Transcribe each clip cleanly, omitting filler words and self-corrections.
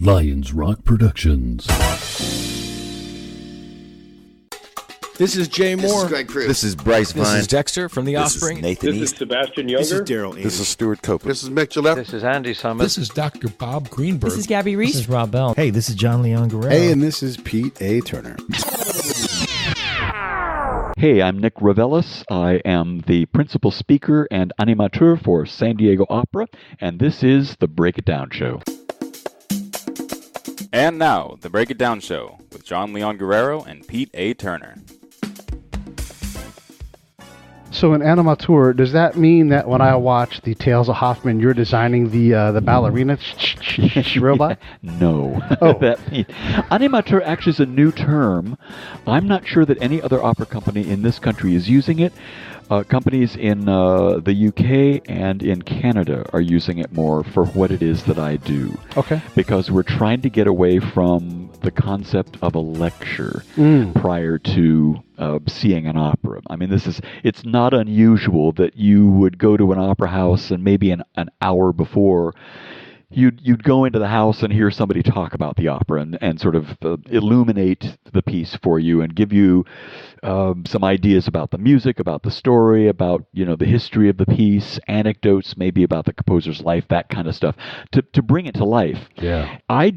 Lions Rock Productions. This is Jay Moore. This is Greg Prue. This is Bryce Vine. This is Dexter from The Offspring. This is Nathan This is Sebastian Younger. This is Daryl Amy. This is Stuart Copeland. This is Mick Gillette. This is Andy Summit. This is Dr. Bob Greenberg. This is Gabby Reese. This is Rob Bell. Hey, this is John Leon Guerrero. Hey, and this is Pete A. Turner. Hey, I'm Nick Reveles. I am the principal speaker and animateur for San Diego Opera, and this is the Break It Down Show. And now, the Break It Down Show with John Leon Guerrero and Pete A. Turner. So in Animateur, does that mean that when I watch the Tales of Hoffman, you're designing the ballerina robot? No. Oh. Animateur actually is a new term. I'm not sure that any other opera company in this country is using it. Companies in the UK and in Canada are using it more for what it is that I do. Okay. Because we're trying to get away from the concept of a lecture prior to seeing an opera. I mean, it's not unusual that you would go to an opera house and maybe an hour before you'd go into the house and hear somebody talk about the opera and sort of illuminate the piece for you and give you some ideas about the music, about the story, about the history of the piece, anecdotes maybe about the composer's life, that kind of stuff, to bring it to life. Yeah. I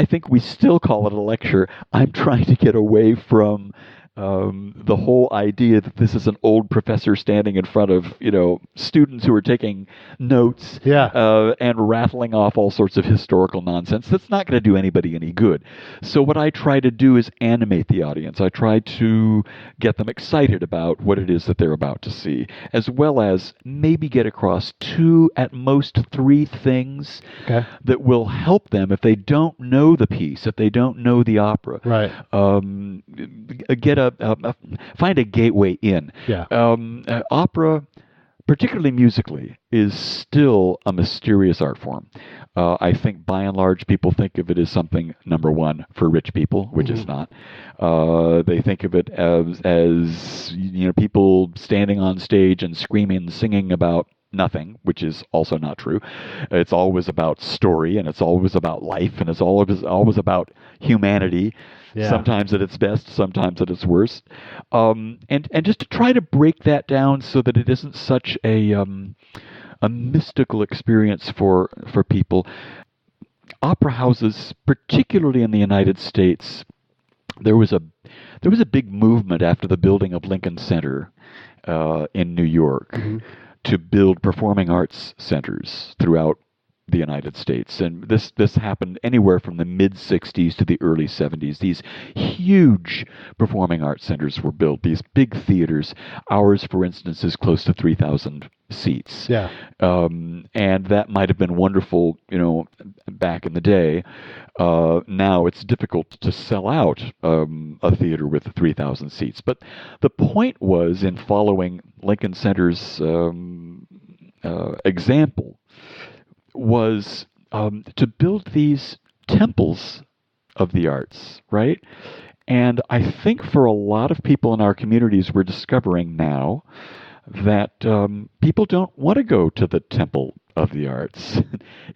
think we still call it a lecture. I'm trying to get away from the whole idea that this is an old professor standing in front of students who are taking notes and rattling off all sorts of historical nonsense. That's not going to do anybody any good. So what I try to do is animate the audience. I try to get them excited about what it is that they're about to see, as well as maybe get across 2, at most 3 things that will help them if they don't know the piece, if they don't know the opera. Right. Find a gateway in. Yeah. Opera, particularly musically, is still a mysterious art form. I think by and large people think of it as something, number one, for rich people, which it's not. They think of it as people standing on stage and screaming and singing about nothing, which is also not true. It's always about story, and it's always about life, and it's always about humanity. Yeah. Sometimes at its best, sometimes at its worst, and just to try to break that down so that it isn't such a mystical experience for people. Opera houses, particularly in the United States, there was a big movement after the building of Lincoln Center in New York to build performing arts centers throughout the United States, and this happened anywhere from the mid-'60s to the early '70s. These huge performing arts centers were built, these big theaters. Ours, for instance, is close to 3,000 seats. Yeah. And that might have been wonderful, back in the day. Now it's difficult to sell out a theater with 3,000 seats. But the point was, in following Lincoln Center's example, was to build these temples of the arts, right? And I think for a lot of people in our communities, we're discovering now that people don't want to go to the temple of the arts.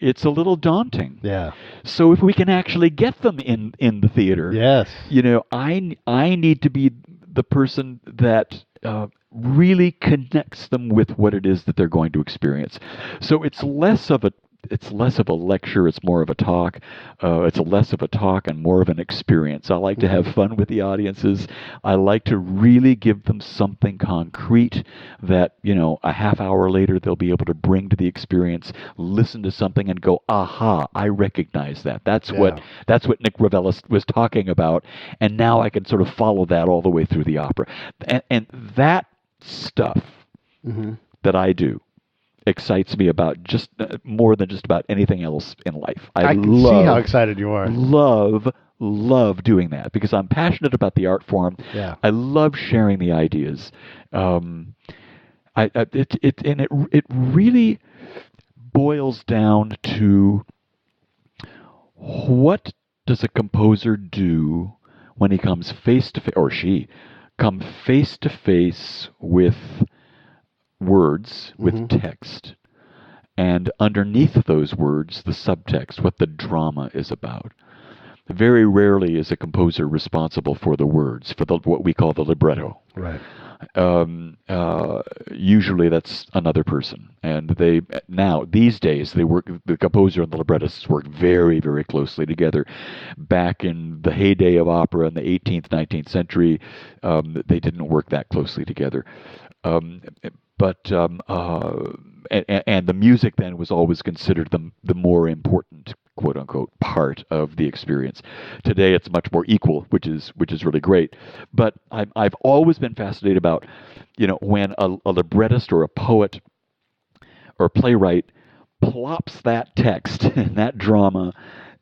It's a little daunting. Yeah. So if we can actually get them in the theater, yes, I need to be the person that really connects them with what it is that they're going to experience. So it's less of a lecture, it's more of a talk. It's less of a talk and more of an experience. I like to have fun with the audiences. I like to really give them something concrete that, a half hour later they'll be able to bring to the experience, listen to something and go, aha, I recognize that. That's what Nick Reveles was talking about, and now I can sort of follow that all the way through the opera. And that stuff that I do excites me about just more than just about anything else in life. I can see how excited you are. Love doing that because I'm passionate about the art form. Yeah. I love sharing the ideas. It really boils down to what does a composer do when he comes face to face, or she come face to face with words, with text, and underneath those words, the subtext, what the drama is about. Very rarely is a composer responsible for the words, for what we call the libretto. Right. Usually that's another person, and these days the composer and the librettist work very, very closely together. Back in the heyday of opera in the 18th, 19th century, they didn't work that closely together. And the music then was always considered the more important, quote unquote, part of the experience. Today it's much more equal, which is really great. But I've always been fascinated about, when a librettist or a poet or a playwright plops that text and that drama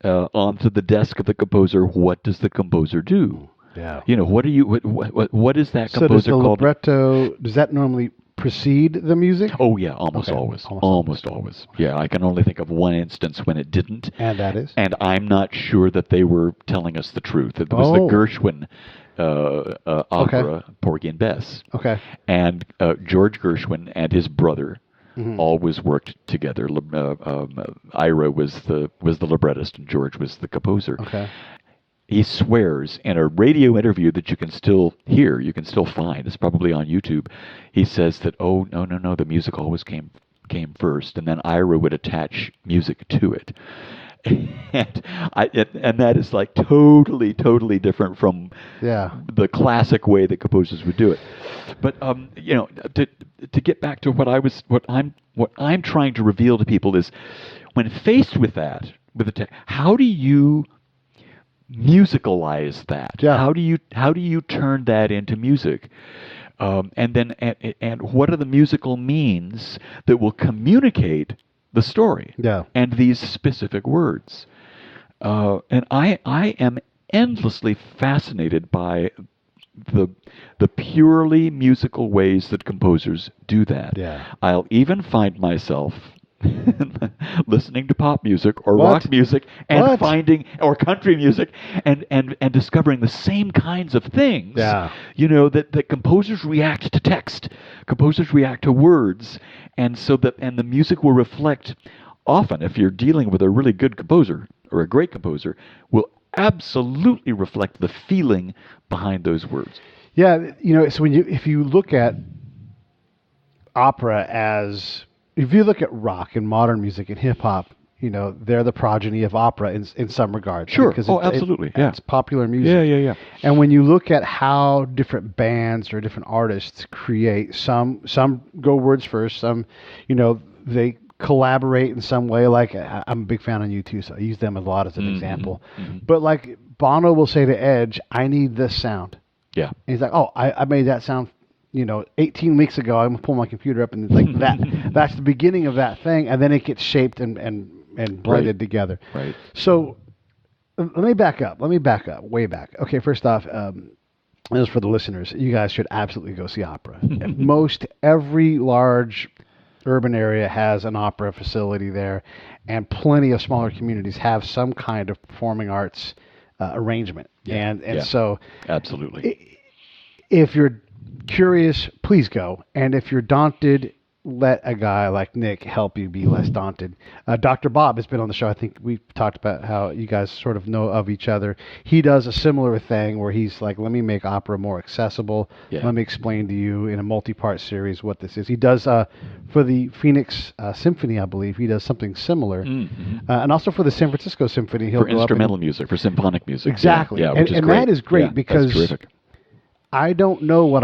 onto the desk of the composer. What does the composer do? Yeah. What is that So composer does the called? libretto, does that normally precede the music? Oh yeah, almost Okay, always. almost Alwast always. Yeah, I can only think of one instance when it didn't. And that is? And I'm not sure that they were telling us the truth. It was the Gershwin opera, Porgy and Bess. Okay. And George Gershwin and his brother always worked together. Ira was the librettist and George was the composer. Okay. He swears in a radio interview that you can still hear, you can still find, it's probably on YouTube. He says that, oh, no, the music always came first, and then Ira would attach music to it. And that is like totally different from the classic way that composers would do it. But to get back to what I'm trying to reveal to people is, when faced with that, how do you musicalize that? Yeah. How do you turn that into music? And what are the musical means that will communicate the story? Yeah. And these specific words. And I am endlessly fascinated by the purely musical ways that composers do that. Yeah. I'll even find myself listening to pop music or What? rock music and What? finding, or country music, and discovering the same kinds of things. Yeah. That composers react to text, composers react to words, and the music will reflect. Often, if you're dealing with a really good composer or a great composer, will absolutely reflect the feeling behind those words. Yeah, so if you look at opera if you look at rock and modern music and hip hop, they're the progeny of opera in some regards. Sure. Because Absolutely. Yeah. It's popular music. Yeah. And when you look at how different bands or different artists create, some go words first, some, they collaborate in some way. Like, I'm a big fan of U2, so I use them a lot as an example. Mm-hmm. But like Bono will say to Edge, I need this sound. Yeah. And he's like, oh, I made that sound 18 weeks ago. I'm going to pull my computer up, and it's like that's the beginning of that thing, and then it gets shaped and blended together. Right. So let me back up, way back. Okay, first off, this is for the listeners. You guys should absolutely go see opera. Every large urban area has an opera facility there, and plenty of smaller communities have some kind of performing arts arrangement. And so absolutely. If you're curious, please go. And if you're daunted, let a guy like Nick help you be less daunted. Dr. Bob has been on the show. I think we've talked about how you guys sort of know of each other. He does a similar thing where he's like, let me make opera more accessible. Yeah. Let me explain to you in a multi-part series what this is. He does for the Phoenix Symphony, I believe. He does something similar. Mm-hmm. And also for the San Francisco Symphony. He'll for instrumental music, for symphonic music. Exactly. Yeah, and that is great because that's terrific. I don't know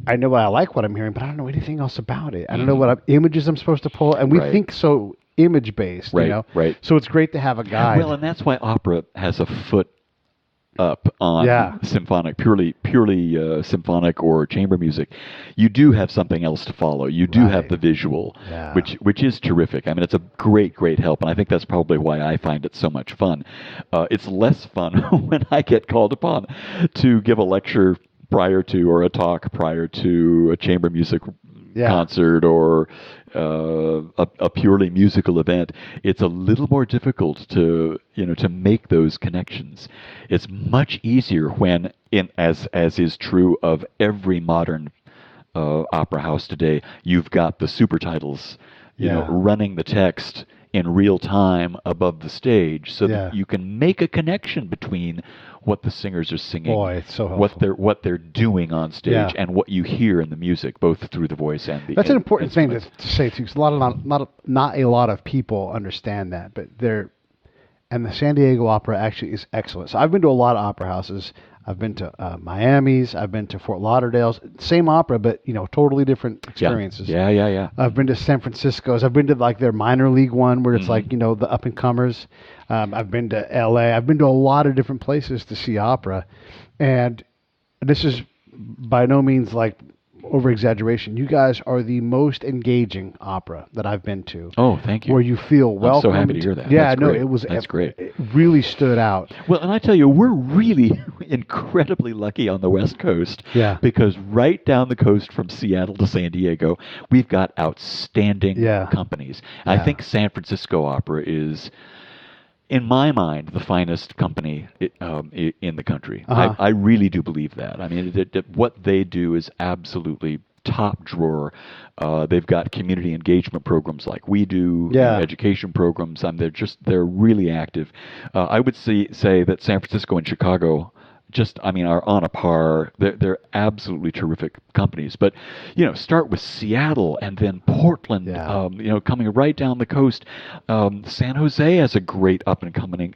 I know I like what I'm hearing, but I don't know anything else about it. I don't know what images I'm supposed to pull, and we think so image-based, Right. So it's great to have a guide. Well, and that's why opera has a foot up on symphonic, purely symphonic or chamber music. You do have something else to follow. You do have the visual, which is terrific. I mean, it's a great help, and I think that's probably why I find it so much fun. It's less fun when I get called upon to give a lecture prior to, or a talk prior to a chamber music concert or a purely musical event. It's a little more difficult to make those connections. It's much easier when, as is true of every modern opera house today, you've got the super titles, you know, running the text in real time above the stage, so that you can make a connection between what the singers are singing, Boy, it's so helpful. what they're doing on stage, and what you hear in the music, both through the voice and the. That's an important thing instruments. to say too, because not a lot of people understand that, but and the San Diego Opera actually is excellent. So I've been to a lot of opera houses. I've been to Miami's. I've been to Fort Lauderdale's. Same opera, but totally different experiences. Yeah. I've been to San Francisco's. I've been to like their minor league one where it's like the up and comers. I've been to L.A. I've been to a lot of different places to see opera, and this is by no means like over exaggeration. You guys are the most engaging opera that I've been to. Oh, thank you. Where you feel welcome. I'm so happy to hear that. Yeah, That's no, great. it was. That's great. It really stood out. Well, and I tell you, we're really incredibly lucky on the West Coast. Yeah. Because right down the coast from Seattle to San Diego, we've got outstanding companies. Yeah. I think San Francisco Opera is, in my mind, the finest company in the country. I really do believe that. I mean, what they do is absolutely top drawer. They've got community engagement programs like we do, education programs. They're really active. I would say that San Francisco and Chicago are on a par. They're absolutely terrific companies. But, start with Seattle and then Portland, coming right down the coast. San Jose has a great up-and-coming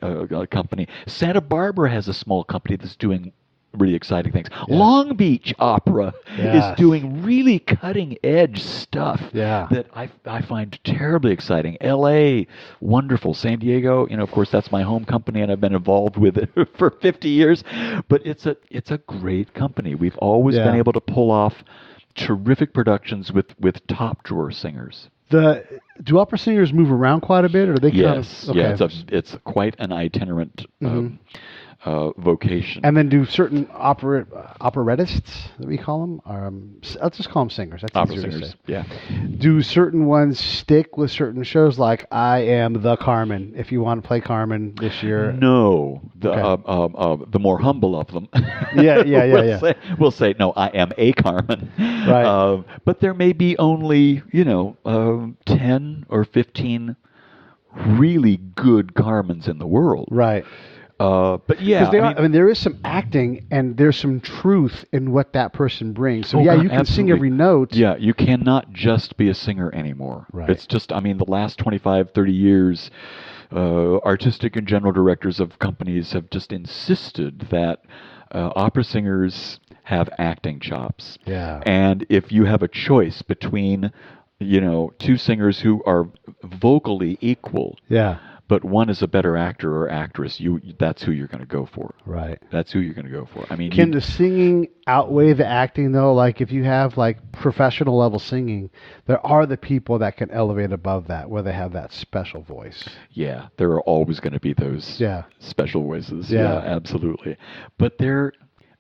company. Santa Barbara has a small company that's doing really exciting things. Long Beach Opera is doing really cutting-edge stuff that I find terribly exciting. L.A., wonderful. San Diego, of course, that's my home company, and I've been involved with it for 50 years. But it's a great company. We've always been able to pull off terrific productions with top-drawer singers. Do opera singers move around quite a bit, or are they kind of... Okay. Yeah, it's quite an itinerant vocation. And then do certain operettists, that we call them, let's just call them singers. That's opera easier singers, to say. yeah. Do certain ones stick with certain shows? Like I am the Carmen. If you want to play Carmen this year, no. The more humble of them. Yeah. We'll say no. I am a Carmen. Right. But there may be only 10 or 15 really good Carmens in the world. Right. But yeah, there is some acting and there's some truth in what that person brings. So you can absolutely. sing every note. Yeah, you cannot just be a singer anymore. Right. It's just, the last 25, 30 years, artistic and general directors of companies have just insisted that opera singers have acting chops. Yeah. And if you have a choice between, two singers who are vocally equal. Yeah. But one is a better actor or actress. That's who you're going to go for. Right. That's who you're going to go for. Can the singing outweigh the acting though? Like if you have like professional level singing, there are the people that can elevate above that, where they have that special voice. Yeah, there are always going to be those special voices. Yeah, absolutely. But they're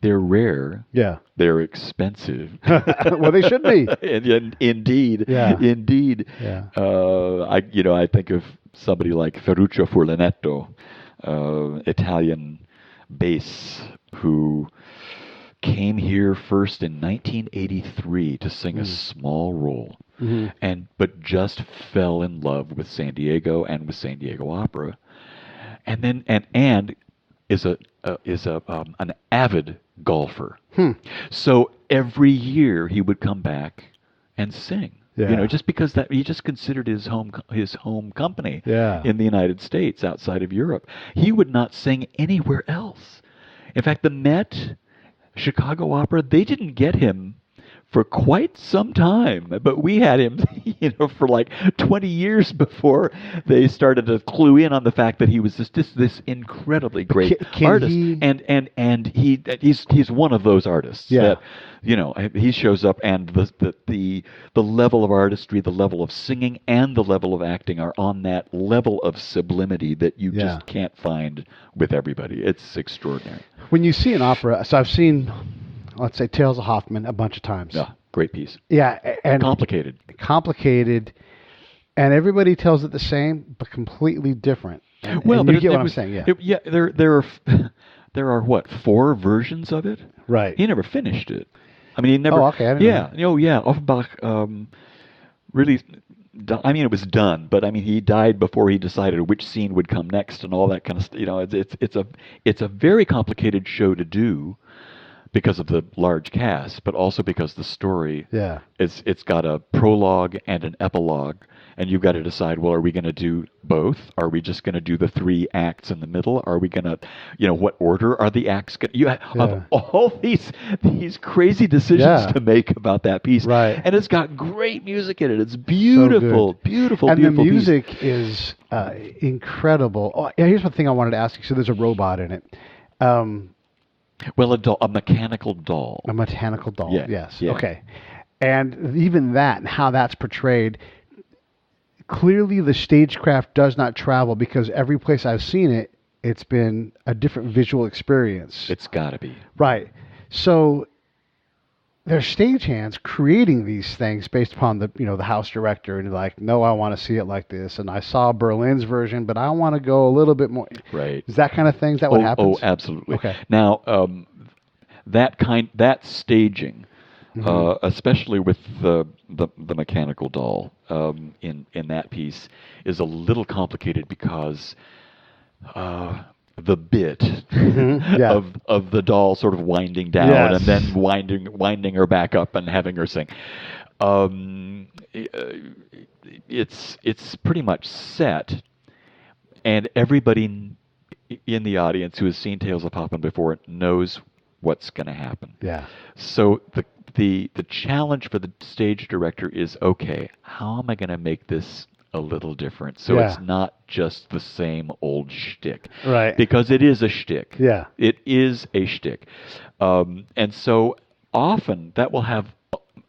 rare. Yeah. They're expensive. Well, they should be. Indeed. Yeah. Indeed. Yeah. I think of somebody like Ferruccio Furlanetto, Italian bass, who came here first in 1983 to sing a small role, but just fell in love with San Diego and with San Diego Opera, and then and is an avid golfer. So every year he would come back and sing. Yeah. Just because that he just considered his home company in the United States, outside of Europe. He would not sing anywhere else. In fact, the Met, Chicago Opera, they didn't get him for quite some time, but we had him, for like 20 years before they started to clue in on the fact that he was this incredibly great artist, and he's one of those artists that he shows up, and the level of artistry, the level of singing, and the level of acting are on that level of sublimity that you just can't find with everybody. It's extraordinary. When you see an opera, so I've seen, let's say, Tales of Hoffmann a bunch of times. Yeah, great piece. Yeah, and complicated, and everybody tells it the same, but completely different. Well, you get what I'm saying, yeah. There are what, 4 versions of it? Right. He never finished it. He never. Oh, okay. I didn't know. Offenbach really I mean, it was done, but I mean, he died before he decided which scene would come next and all that kind of stuff. You know, it's a very complicated show to do because of the large cast, but also because the story Yeah. it's got a prologue and an epilogue, and you've got to decide, well, are we going to do both? Are we just going to do the 3 acts in the middle? Are we going to, what order are the acts going to... You have all these crazy decisions to make about that piece. Right. And it's got great music in it. It's beautiful, beautiful, and beautiful the music piece. is incredible. Oh, yeah, here's one thing I wanted to ask you. So there's a robot in it. Well, a mechanical doll. A mechanical doll, Yeah, yes. yeah. Okay. And even that and how that's portrayed, clearly the stagecraft does not travel because every place I've seen it, it's been a different visual experience. It's got to be. Right. So they're stagehands creating these things based upon the house director, and like, no, I want to see it like this, and I saw Berlin's version, but I want to go a little bit more. Right. Is that kind of thing? Is that what happens? Oh, absolutely. Okay. Now, that staging, especially with the mechanical doll in that piece, is a little complicated because the bit of the doll sort of winding down and then winding her back up and having her sing. It's pretty much set, and everybody in the audience who has seen Tales of Poppin' before knows what's going to happen. Yeah. So the challenge for the stage director is, okay, how am I going to make this a little different so it's not just the same old shtick? Right. Because it is a shtick. Yeah. It is a shtick. And so often that will have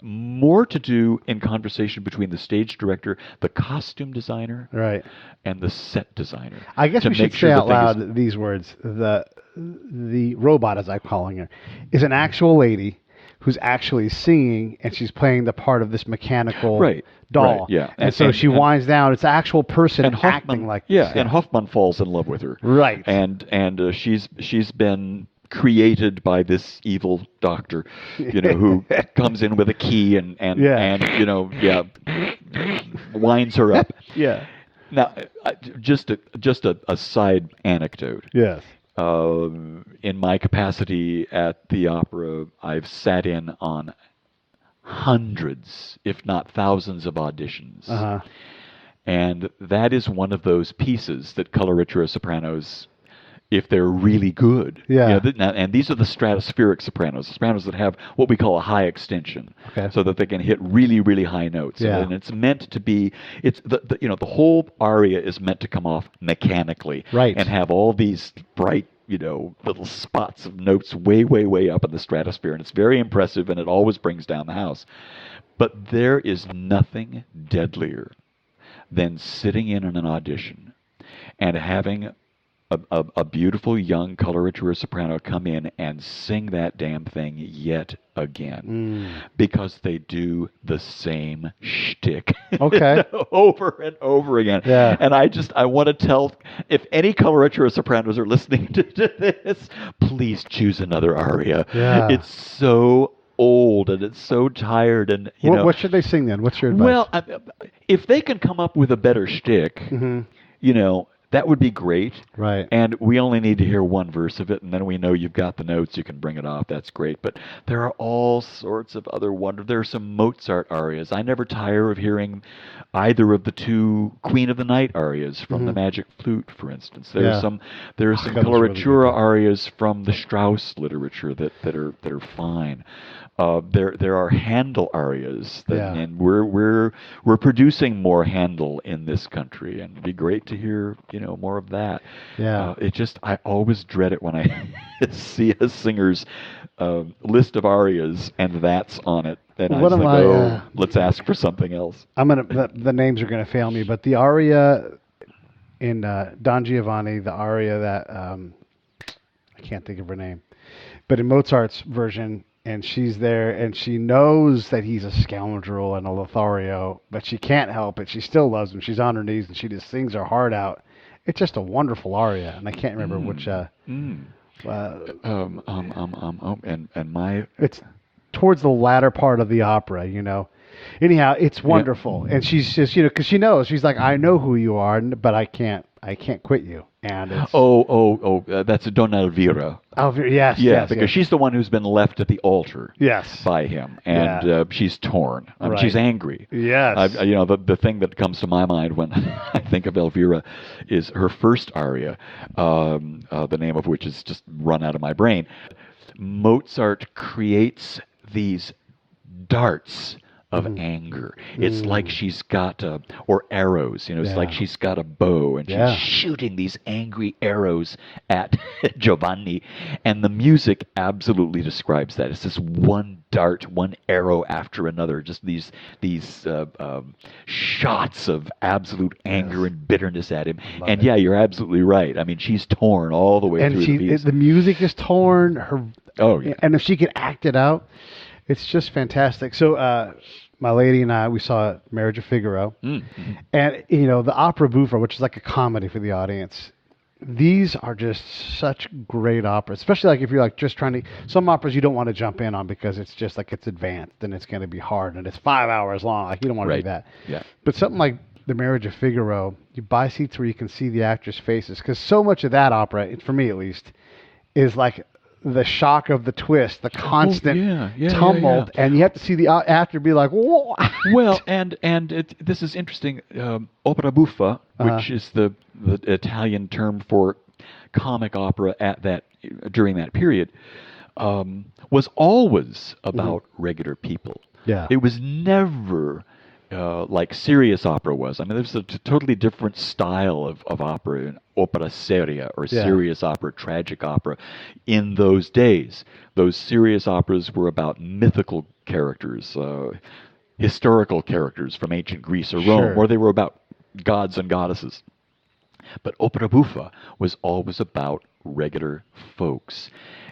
more to do in conversation between the stage director, the costume designer, Right. and the set designer. I guess to we should make sure say the out thing loud these words. The robot, as I'm calling her, is an actual lady who's actually singing, and she's playing the part of this mechanical doll. Right, yeah. And so she winds down. It's an actual person acting like this. And Hoffman falls in love with her. Right. And she's been created by this evil doctor, who comes in with a key and winds her up. Yeah. Now, just a side anecdote. Yes. In my capacity at the opera, I've sat in on hundreds, if not thousands, of auditions. Uh-huh. And that is one of those pieces that coloratura sopranos, if they're really good. And these are the stratospheric sopranos that have what we call a high extension, so that they can hit really, really high notes. Yeah. And it's meant to be, the whole aria is meant to come off mechanically, right, and have all these bright, little spots of notes way, way, way up in the stratosphere, and it's very impressive, and it always brings down the house. But there is nothing deadlier than sitting in an audition and having a beautiful young coloratura soprano come in and sing that damn thing yet again, because they do the same shtick over and over again. Yeah. And I want to tell, if any coloratura sopranos are listening to this, please choose another aria. Yeah. It's so old and it's so tired, and what should they sing then? What's your advice? Well, if they can come up with a better shtick, that would be great. Right. And we only need to hear one verse of it, and then we know you've got the notes, you can bring it off. That's great. But there are all sorts of other There are some Mozart arias. I never tire of hearing either of the 2 Queen of the Night arias from the Magic Flute, for instance. There are some coloratura arias from the Strauss literature that are fine. There are Handel arias, and we're producing more Handel in this country, and it'd be great to hear more of that. Yeah. I always dread it when I see a singer's list of arias and that's on it, and let's ask for something else. The names are gonna fail me, but the aria in Don Giovanni, the aria that I can't think of her name, but in Mozart's version. And she's there, and she knows that he's a scoundrel and a Lothario, but she can't help it. She still loves him. She's on her knees, and she just sings her heart out. It's just a wonderful aria, and I can't remember which. It's towards the latter part of the opera, Anyhow, it's wonderful, and she's just because she knows she's like, I know who you are, but I can't quit you. And it's, that's Donna Elvira. Yes, Yeah, yes, because yes. she's the one who's been left at the altar. Yes. By him, and Yeah. she's torn. I mean, Right. she's angry. Yes. The thing that comes to my mind when I think of Elvira is her first aria, the name of which is just run out of my brain. Mozart creates these darts of anger. It's like she's got or arrows, it's like she's got a bow and she's shooting these angry arrows at Giovanni, and the music absolutely describes that. It's this one dart, one arrow after another, just these shots of absolute anger and bitterness at him. And yeah, you're absolutely right. I mean, she's torn all the way through the piece. The music is torn. And if she can act it out, it's just fantastic. So my lady and I, we saw Marriage of Figaro, and the opera buffa, which is like a comedy for the audience. These are just such great operas, especially like if you're like just trying to. Some operas you don't want to jump in on because it's just like it's advanced and it's going to be hard and it's 5 hours long. Like you don't want to do that. Yeah. But something like The Marriage of Figaro, you buy seats where you can see the actors' faces, because so much of that opera, for me at least, is like the shock of the twist, the constant tumult, and you have to see the actor be like, whoa. Well, and this is interesting. Opera buffa, which is the Italian term for comic opera during that period, was always about regular people. Yeah. It was never like serious opera was. I mean, there's a totally different style of opera, in opera seria, or serious opera, tragic opera. In those days, those serious operas were about mythical characters, historical characters from ancient Greece or Rome, or they were about gods and goddesses. But opera buffa was always about regular folks.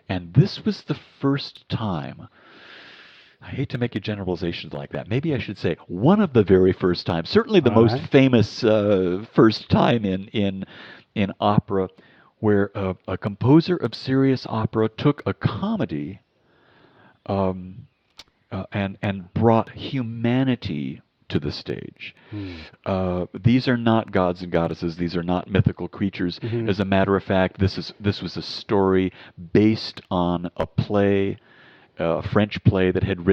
And this was the first time, I hate to make a generalization like that. Maybe I should say one of the very first times, certainly the most famous first time in opera, where a composer of serious opera took a comedy and brought humanity to the stage. These are not gods and goddesses. These are not mythical creatures. As a matter of fact, this was a story based on a play. A French play that had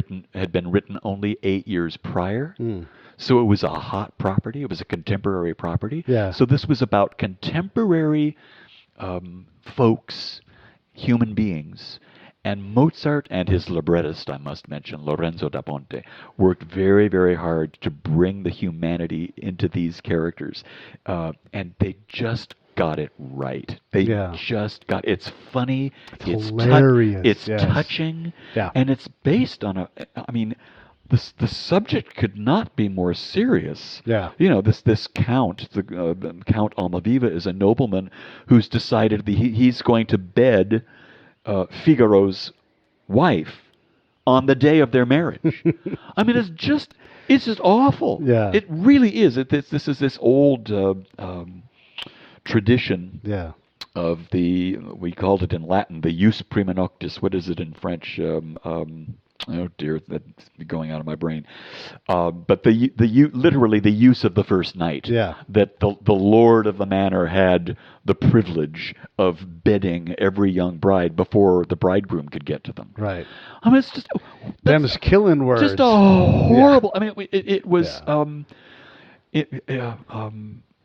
been written only 8 years prior. So it was a hot property. It was a contemporary property. Yeah. So this was about contemporary folks, human beings. And Mozart and his librettist, I must mention, Lorenzo da Ponte, worked very, very hard to bring the humanity into these characters. And they just got it right. They just got it's funny, it's hilarious, it's touching, and it's based on the subject could not be more serious. Yeah. This count, Count Almaviva, is a nobleman who's decided he's going to bed Figaro's wife on the day of their marriage. I mean, it's just awful. Yeah. It really is. This is this old tradition of we called it in Latin the jus prima noctis. What is it in French? Oh dear, that's going out of my brain. But literally the use of the first night. Yeah. That the lord of the manor had the privilege of bedding every young bride before the bridegroom could get to them. Right. I mean, it's just them's killing words. Just a horrible. I mean, it was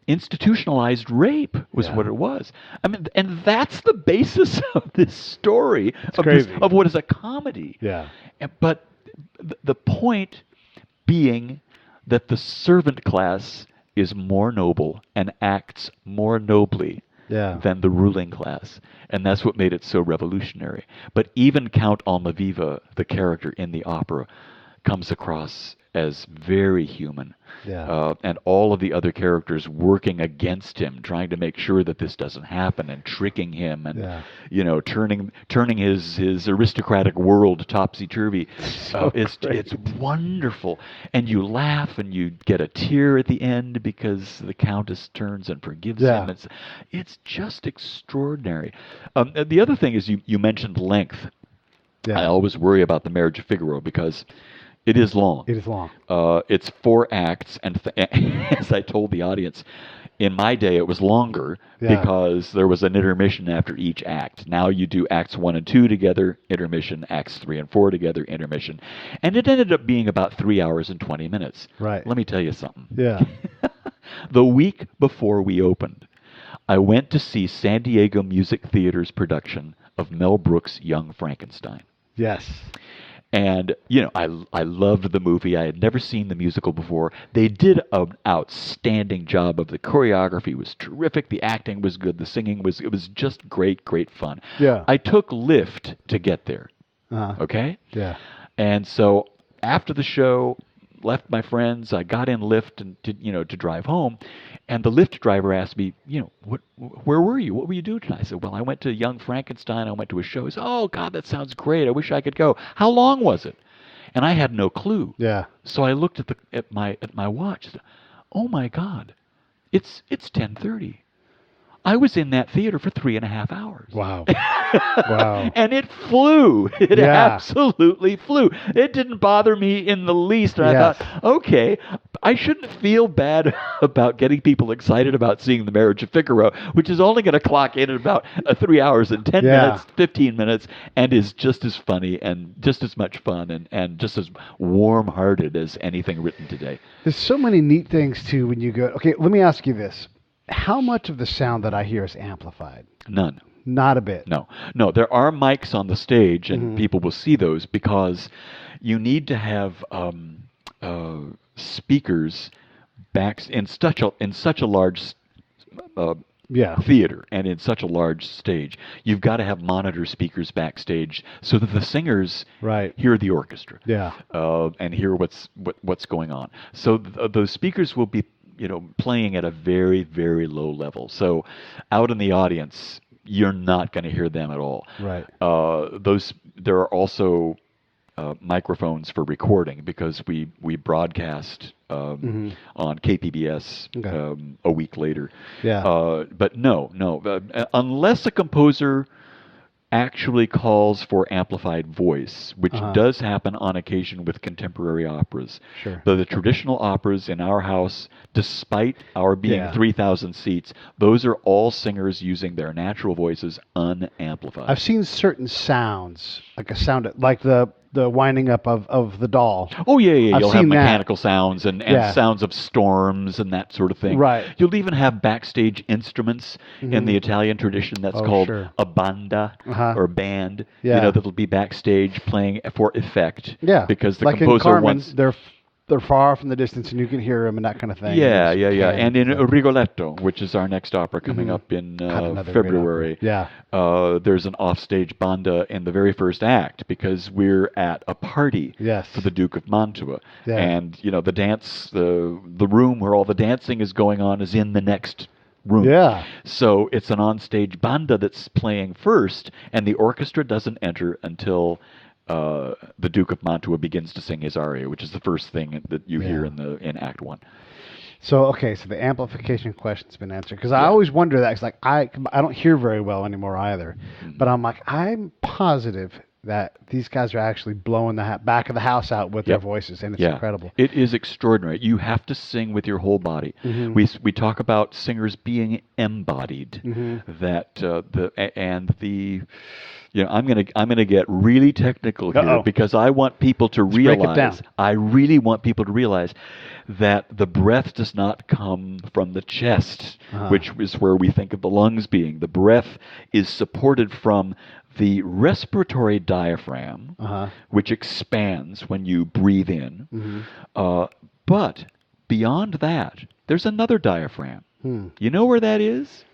institutionalized rape was what it was. I mean, and that's the basis of this story of what is a comedy. Yeah. But the point being that the servant class is more noble and acts more nobly than the ruling class. And that's what made it so revolutionary. But even Count Almaviva, the character in the opera, comes across as very human. And all of the other characters working against him, trying to make sure that this doesn't happen, and tricking him, and turning his aristocratic world topsy-turvy. It's wonderful. And you laugh and you get a tear at the end because the Countess turns and forgives him. It's just extraordinary. The other thing is you mentioned length. I always worry about The Marriage of Figaro because It is long. It is long. It's 4 acts, and as I told the audience, in my day it was longer because there was an intermission after each act. Now you do acts 1 and 2 together, intermission, acts 3 and 4 together, intermission. And it ended up being about 3 hours and 20 minutes. Right. Let me tell you something. Yeah. The week before we opened, I went to see San Diego Music Theater's production of Mel Brooks' Young Frankenstein. Yes. And, I loved the movie. I had never seen the musical before. They did an outstanding job of the choreography was terrific. The acting was good. The singing it was just great, great fun. Yeah. I took Lyft to get there. Okay? Yeah. And so after the show, left my friends. I got in Lyft and to drive home. And the Lyft driver asked me, where were you? What were you doing tonight? I said, well, I went to Young Frankenstein. I went to a show. He said, oh, God, that sounds great. I wish I could go. How long was it? And I had no clue. Yeah. So I looked at my watch. Oh, my God, it's 10:30. I was in that theater for 3.5 hours. Wow. Wow. And it flew. It Yeah. absolutely flew. It didn't bother me in the least. And I thought, okay, I shouldn't feel bad about getting people excited about seeing The Marriage of Figaro, which is only going to clock in at about 3 hours and 10 minutes, 15 minutes, and is just as funny and just as much fun and just as warm-hearted as anything written today. There's so many neat things, too, when you go... Okay, let me ask you this. How much of the sound that I hear is amplified? None. Not a bit. No. There are mics on the stage, and people will see those because you need to have speakers back in such a large theater and in such a large stage. You've got to have monitor speakers backstage so that the singers hear the orchestra, and hear what's going on. So those speakers will be playing at a very, very low level. So out in the audience, you're not going to hear them at all. Right. There are also microphones for recording because we broadcast on KPBS a week later. Yeah. But no, unless a composer actually calls for amplified voice, which does happen on occasion with contemporary operas. Sure. Though the traditional operas in our house, despite our being 3,000 seats, those are all singers using their natural voices unamplified. I've seen certain sounds, like a sound, like the winding up of the doll. Oh, yeah. I've You'll have seen that. mechanical sounds and sounds of storms and that sort of thing. Right. You'll even have backstage instruments in the Italian tradition that's called a banda or band. Yeah. That'll be backstage playing for effect. Yeah. Because the like composer in Carmen, wants... They're far from the distance and you can hear them and that kind of thing. Yeah. And in Rigoletto, which is our next opera coming up in February, there's an offstage banda in the very first act because we're at a party for the Duke of Mantua. Yeah. And, the dance, the room where all the dancing is going on is in the next room. Yeah. So it's an onstage banda that's playing first, and the orchestra doesn't enter until... the Duke of Mantua begins to sing his aria, which is the first thing that you hear in Act 1. So the amplification question's been answered because I always wonder that. It's like I don't hear very well anymore either, but I'm positive that these guys are actually blowing the back of the house out with their voices, and it's incredible. It is extraordinary. You have to sing with your whole body. We talk about singers being embodied. I'm gonna get really technical here because I want people to realize. I really want people to realize that the breath does not come from the chest, which is where we think of the lungs being. The breath is supported from the respiratory diaphragm, which expands when you breathe in. But beyond that, there's another diaphragm. You know where that is?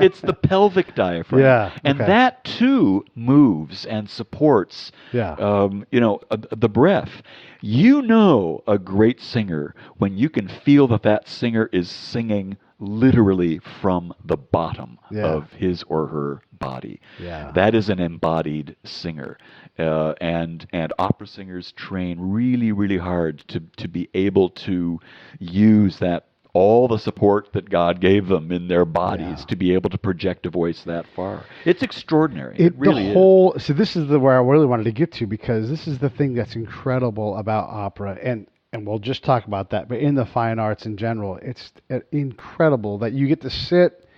It's the pelvic diaphragm. And that too moves and supports the breath. A great singer when you can feel that singer is singing literally from the bottom of his or her body. That is an embodied singer. And opera singers train really, really hard to be able to use that all the support that God gave them in their bodies to be able to project a voice that far. It's extraordinary. It really is. So this is where I really wanted to get to, because this is the thing that's incredible about opera, and we'll just talk about that. But in the fine arts in general, it's incredible that you get to sit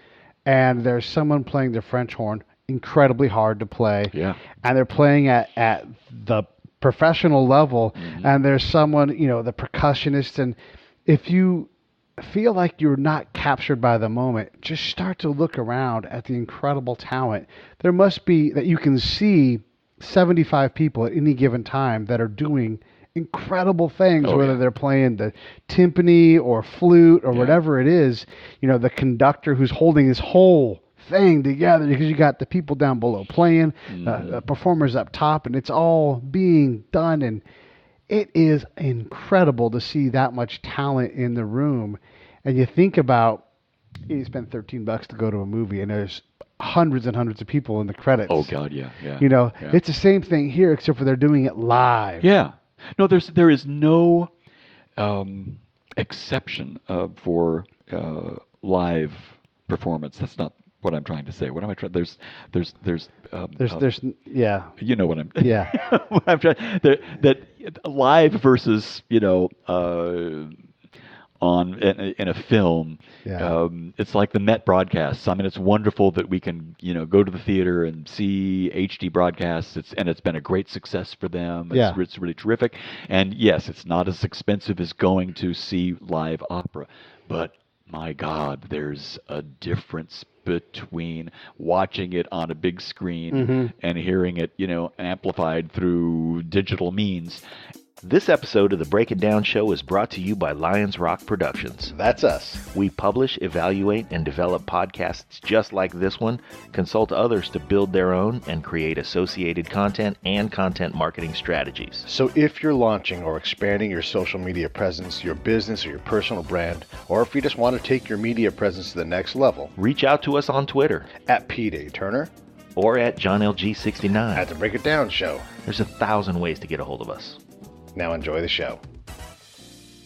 and there's someone playing the French horn, incredibly hard to play, and they're playing at the professional level, and there's someone, the percussionist, and if you feel like you're not captured by the moment, just start to look around at the incredible talent. There must be, that you can see 75 people at any given time that are doing incredible things, whether they're playing the timpani or flute or whatever it is. The conductor who's holding this whole thing together, because you got the people down below playing, performers up top, and it's all being done, and it is incredible to see that much talent in the room. And you think about, you spend $13 to go to a movie, and there's hundreds and hundreds of people in the credits. Oh God, yeah. It's the same thing here, except for they're doing it live. Yeah. No, there is no exception for live performance. That's not what I'm trying to say. What am I trying? There's You know what I'm. what I'm trying. That live versus on in a film. It's like the Met broadcasts. I mean, it's wonderful that we can go to the theater and see HD broadcasts. It's been a great success for them. It's really terrific. And yes, it's not as expensive as going to see live opera, but my God, there's a difference between watching it on a big screen and hearing it, amplified through digital means. This episode of the Break It Down Show is brought to you by Lions Rock Productions. That's us. We publish, evaluate, and develop podcasts just like this one, consult others to build their own, and create associated content and content marketing strategies. So if you're launching or expanding your social media presence, your business, or your personal brand, or if you just want to take your media presence to the next level, reach out to us on Twitter at Pete A. Turner or at JohnLG69 at the Break It Down Show. There's 1,000 ways to get a hold of us. Now enjoy the show.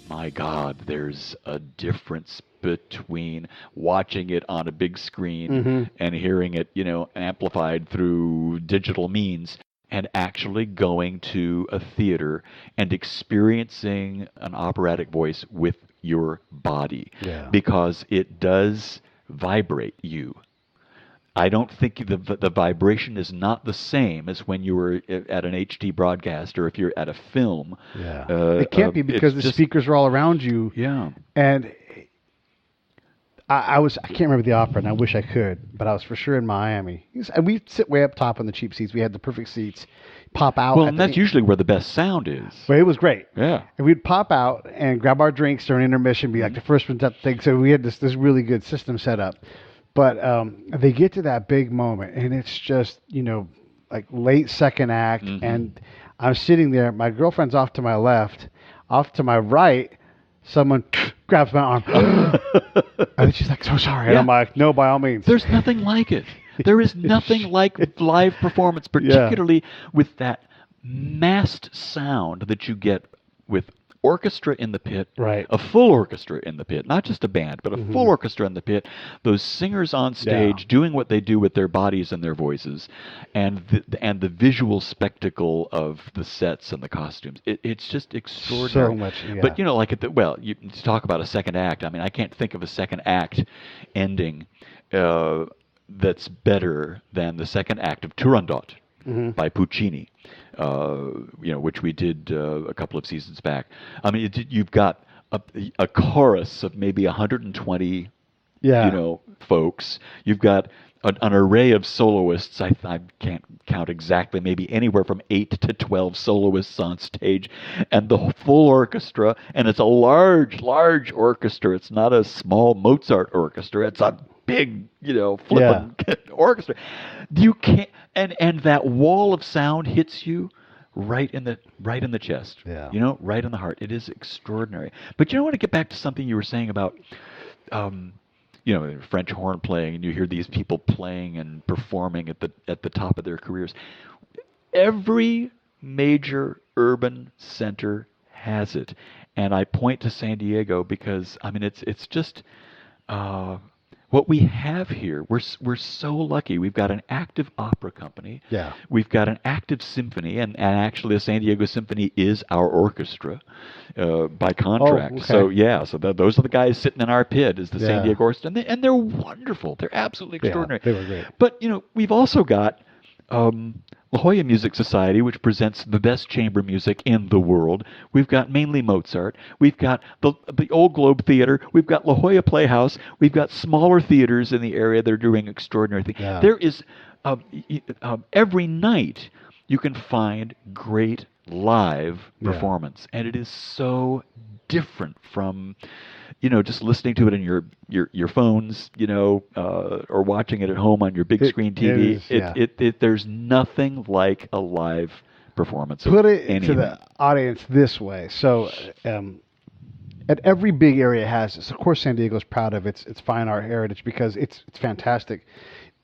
My God, there's a difference between watching it on a big screen and hearing it, amplified through digital means, and actually going to a theater and experiencing an operatic voice with your body, because it does vibrate you. I don't think the vibration is not the same as when you were at an HD broadcast or if you're at a film. It can't be, because the speakers are all around you. Yeah. And I can't remember the opera, and I wish I could, but I was for sure in Miami. And we sit way up top on the cheap seats. We had the perfect seats. Pop out. Well, and that's usually where the best sound is. But it was great. Yeah. And we'd pop out and grab our drinks during intermission, be like the first ones at the thing. So we had this really good system set up. But they get to that big moment, and it's just, like late second act, and I'm sitting there. My girlfriend's off to my left. Off to my right, someone grabs my arm. And she's like, "So sorry." And I'm like, "No, by all means." There's nothing like it. There is nothing like live performance, particularly with that massed sound that you get with orchestra in the pit, a full orchestra in the pit, not just a band, but a full orchestra in the pit, those singers on stage doing what they do with their bodies and their voices, and the visual spectacle of the sets and the costumes. It's just extraordinary. So much, But, you talk about a second act. I mean, I can't think of a second act ending that's better than the second act of Turandot by Puccini. Which we did a couple of seasons back. I mean, you've got a chorus of maybe 120, folks. You've got an array of soloists. I can't count exactly, maybe anywhere from 8 to 12 soloists on stage, and the full orchestra. And it's a large, large orchestra. It's not a small Mozart orchestra. It's a big, flippin' orchestra. You can't, and that wall of sound hits you right in the chest. Right in the heart. It is extraordinary. But I want to get back to something you were saying about, French horn playing, and you hear these people playing and performing at the top of their careers. Every major urban center has it, and I point to San Diego because I mean it's just what we have here. We're so lucky. We've got an active opera company. Yeah. We've got an active symphony, and actually the San Diego Symphony is our orchestra by contract. Oh, okay. So yeah, so those are the guys sitting in our pit is the Yeah. San Diego Orchestra, and they're wonderful. They're absolutely extraordinary. They were great. But we've also got La Jolla Music Society, which presents the best chamber music in the world. We've got mainly Mozart. We've got the Old Globe Theater. We've got La Jolla Playhouse. We've got smaller theaters in the area that are doing extraordinary things. Yeah. There is every night you can find great live performance, and it is so different from just listening to it in your phones, or watching it at home on your big screen TV. There's nothing like a live performance. Put it of to the audience this way. So, at every big area has this. Of course, San Diego's proud of its fine art heritage because it's fantastic.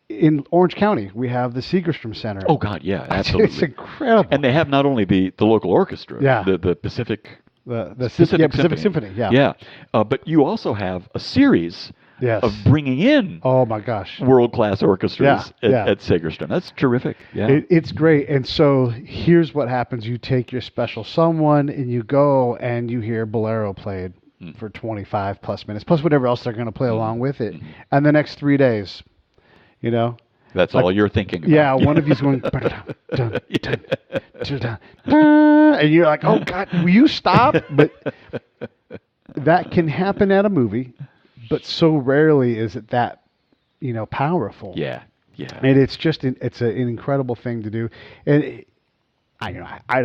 In Orange County, we have the Segerstrom Center. Oh God, yeah, absolutely. It's incredible. And they have not only the local orchestra, the Pacific. The Pacific Symphony, but you also have a series of bringing in oh my gosh world-class orchestras Yeah. at Segerstrom. That's terrific. Yeah, it's great. And so here's what happens: you take your special someone and you go and you hear Bolero played for 25 plus minutes, plus whatever else they're going to play along with it, and the next 3 days, that's all you're thinking about. Yeah, one of you's going, dun, dun, dun, dun, dun, and you're like, oh God, will you stop? But that can happen at a movie, but so rarely is it that, powerful. Yeah. And it's just, it's an incredible thing to do. And I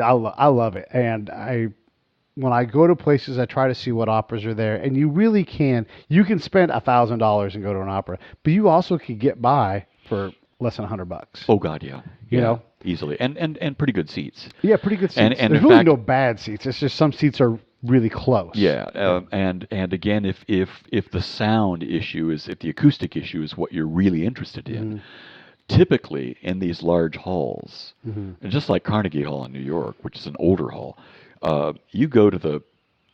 love it. And when I go to places, I try to see what operas are there. And you really can spend $1,000 and go to an opera, but you also can get by for less than $100. Oh God, yeah. You know, easily, and pretty good seats. Yeah, pretty good seats. And there's in really fact, no bad seats. It's just some seats are really close. Yeah, and again, if the sound issue if the acoustic issue is what you're really interested in, typically in these large halls, and just like Carnegie Hall in New York, which is an older hall, you go to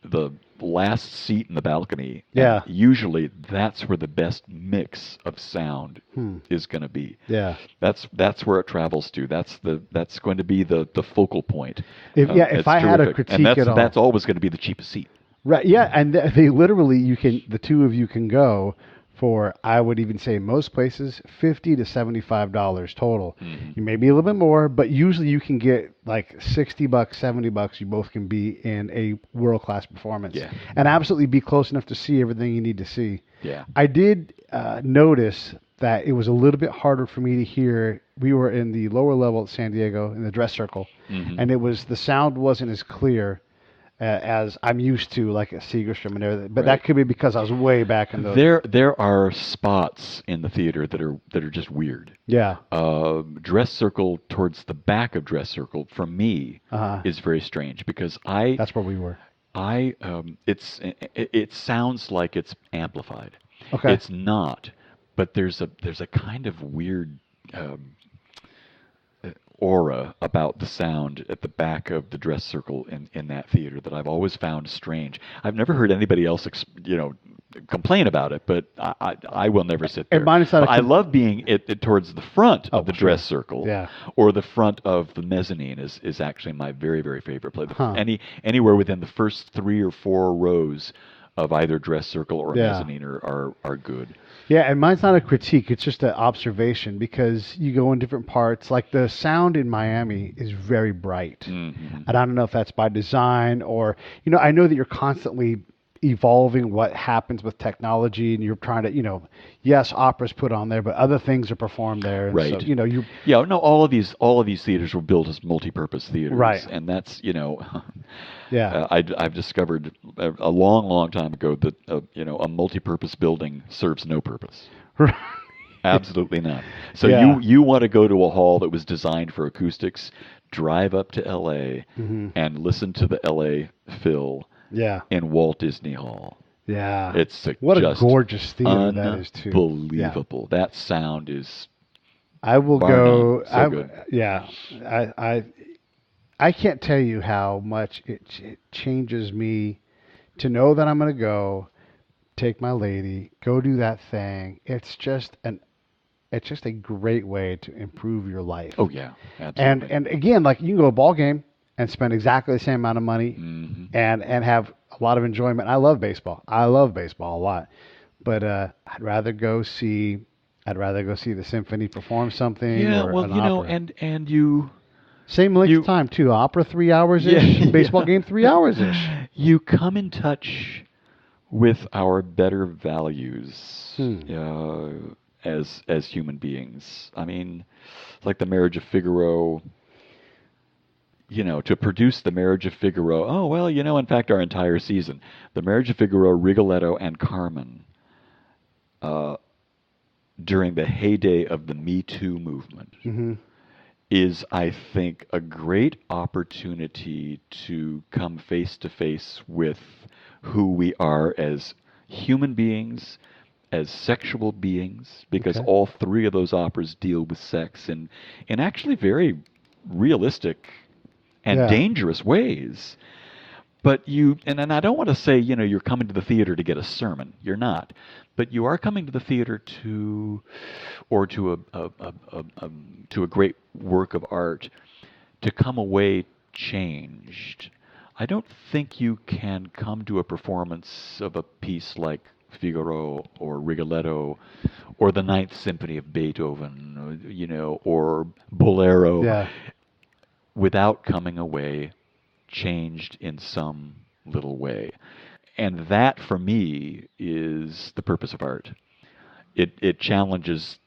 the last seat in the balcony. Yeah. Usually that's where the best mix of sound is going to be. Yeah. That's where it travels to. That's going to be the focal point. If I had a critique and at all, that's always going to be the cheapest seat. Right. Yeah, and they literally the two of you can go for, I would even say most places, $50 to $75 total. You may be a little bit more, but usually you can get like $60, $70. You both can be in a world-class performance, and absolutely be close enough to see everything you need to see. Yeah. I did notice that it was a little bit harder for me to hear. We were in the lower level at San Diego in the dress circle, and the sound wasn't as clear as I'm used to, like a Segerstrom and everything. But that could be because I was way back in the... There are spots in the theater that are just weird. Yeah. Dress circle towards the back of dress circle, for me, is very strange because That's where we were. It sounds like it's amplified. Okay. It's not, but there's a kind of weird aura about the sound at the back of the dress circle in that theater that I've always found strange. I've never heard anybody else complain about it, but I will never sit there. But I love being towards the front of the dress circle, or the front of the mezzanine is actually my very, very favorite place. Anywhere within the first 3 or 4 rows of either dress circle or mezzanine are good. Yeah, and mine's not a critique. It's just an observation because you go in different parts. Like the sound in Miami is very bright. And I don't know if that's by design or, I know that you're constantly evolving what happens with technology and you're trying to, yes, opera's put on there, but other things are performed there. And right. So, all of these theaters were built as multi-purpose theaters. Right. And that's, yeah. I've discovered a long, long time ago that a multi-purpose building serves no purpose. Absolutely not. So you want to go to a hall that was designed for acoustics, drive up to L.A. and listen to the L.A. Phil in Walt Disney Hall. Yeah. It's a gorgeous theater that is too. Unbelievable. Yeah. That sound is I will go. So good. Yeah. I can't tell you how much it changes me to know that I'm going to go take my lady, go do that thing. It's just a great way to improve your life. Oh yeah, absolutely. And again, like you can go to a ball game and spend exactly the same amount of money and have a lot of enjoyment. I love baseball. I love baseball a lot. But I'd rather go see the symphony perform something yeah, or well, an you know, opera. and you Same length of time too. Opera 3 hours ish. Yeah, Baseball game 3 hours ish. you come in touch with our better values as human beings. I mean, like the Marriage of Figaro. You know, to produce the Marriage of Figaro. Oh well, you know, in fact, our entire season, the Marriage of Figaro, Rigoletto, and Carmen. During the heyday of the Me Too movement, is, I think, a great opportunity to come face to face with who we are as human beings, as sexual beings, because all three of those operas deal with sex in actually very realistic and dangerous ways. But and I don't want to say, you know, you're coming to the theater to get a sermon. You're not. But you are coming to the theater to a great work of art to come away changed. I don't think you can come to a performance of a piece like Figaro or Rigoletto or the Ninth Symphony of Beethoven, you know, or Bolero without coming away changed in some little way. And that, for me, is the purpose of art. It challenges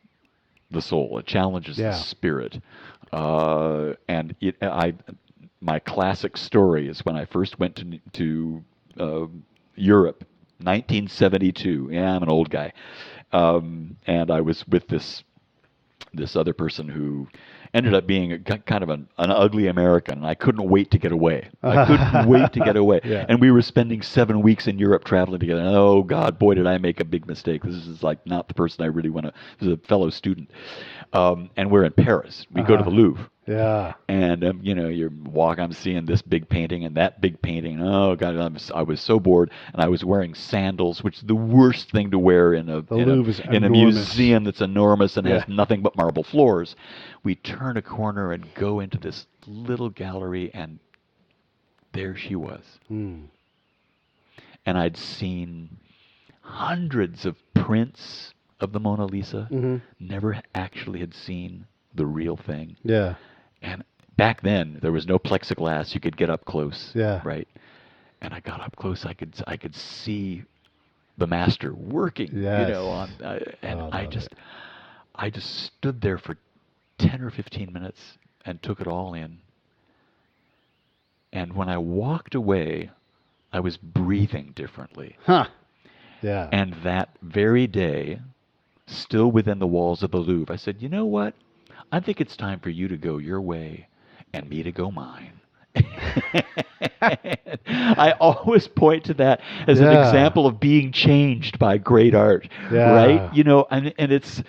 the soul. It challenges the spirit. And my classic story is when I first went to Europe, 1972. Yeah, I'm an old guy. And I was with this other person who ended up being kind of an ugly American, and I couldn't wait to get away. And we were spending 7 weeks in Europe traveling together. And oh, God, boy, did I make a big mistake. This is like not the person I really want to... This is a fellow student. And we're in Paris. We go to the Louvre. Yeah. And, you know, I'm seeing this big painting and that big painting. Oh, God, I was so bored. And I was wearing sandals, which is the worst thing to wear in a museum that's enormous and has nothing but marble floors. We turn a corner and go into this little gallery, and there she was. And I'd seen hundreds of prints of the Mona Lisa, never actually had seen the real thing. Yeah. And back then, there was no plexiglass. You could get up close. Yeah. Right? And I got up close. I could see the master working. Yes. You know, I just stood there for 10 or 15 minutes and took it all in. And when I walked away, I was breathing differently. Huh. Yeah. And that very day, still within the walls of the Louvre, I said, you know what? I think it's time for you to go your way and me to go mine. I always point to that as an example of being changed by great art, right? You know, and it's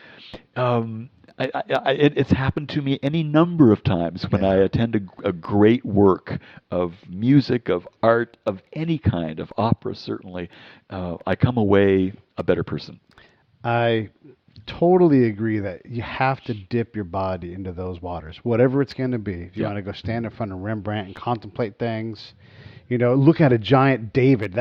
it's happened to me any number of times when I attend a great work of music, of art, of any kind, of opera certainly. I come away a better person. I totally agree that you have to dip your body into those waters, whatever it's going to be. If you want to go stand in front of Rembrandt and contemplate things, you know, look at a giant David.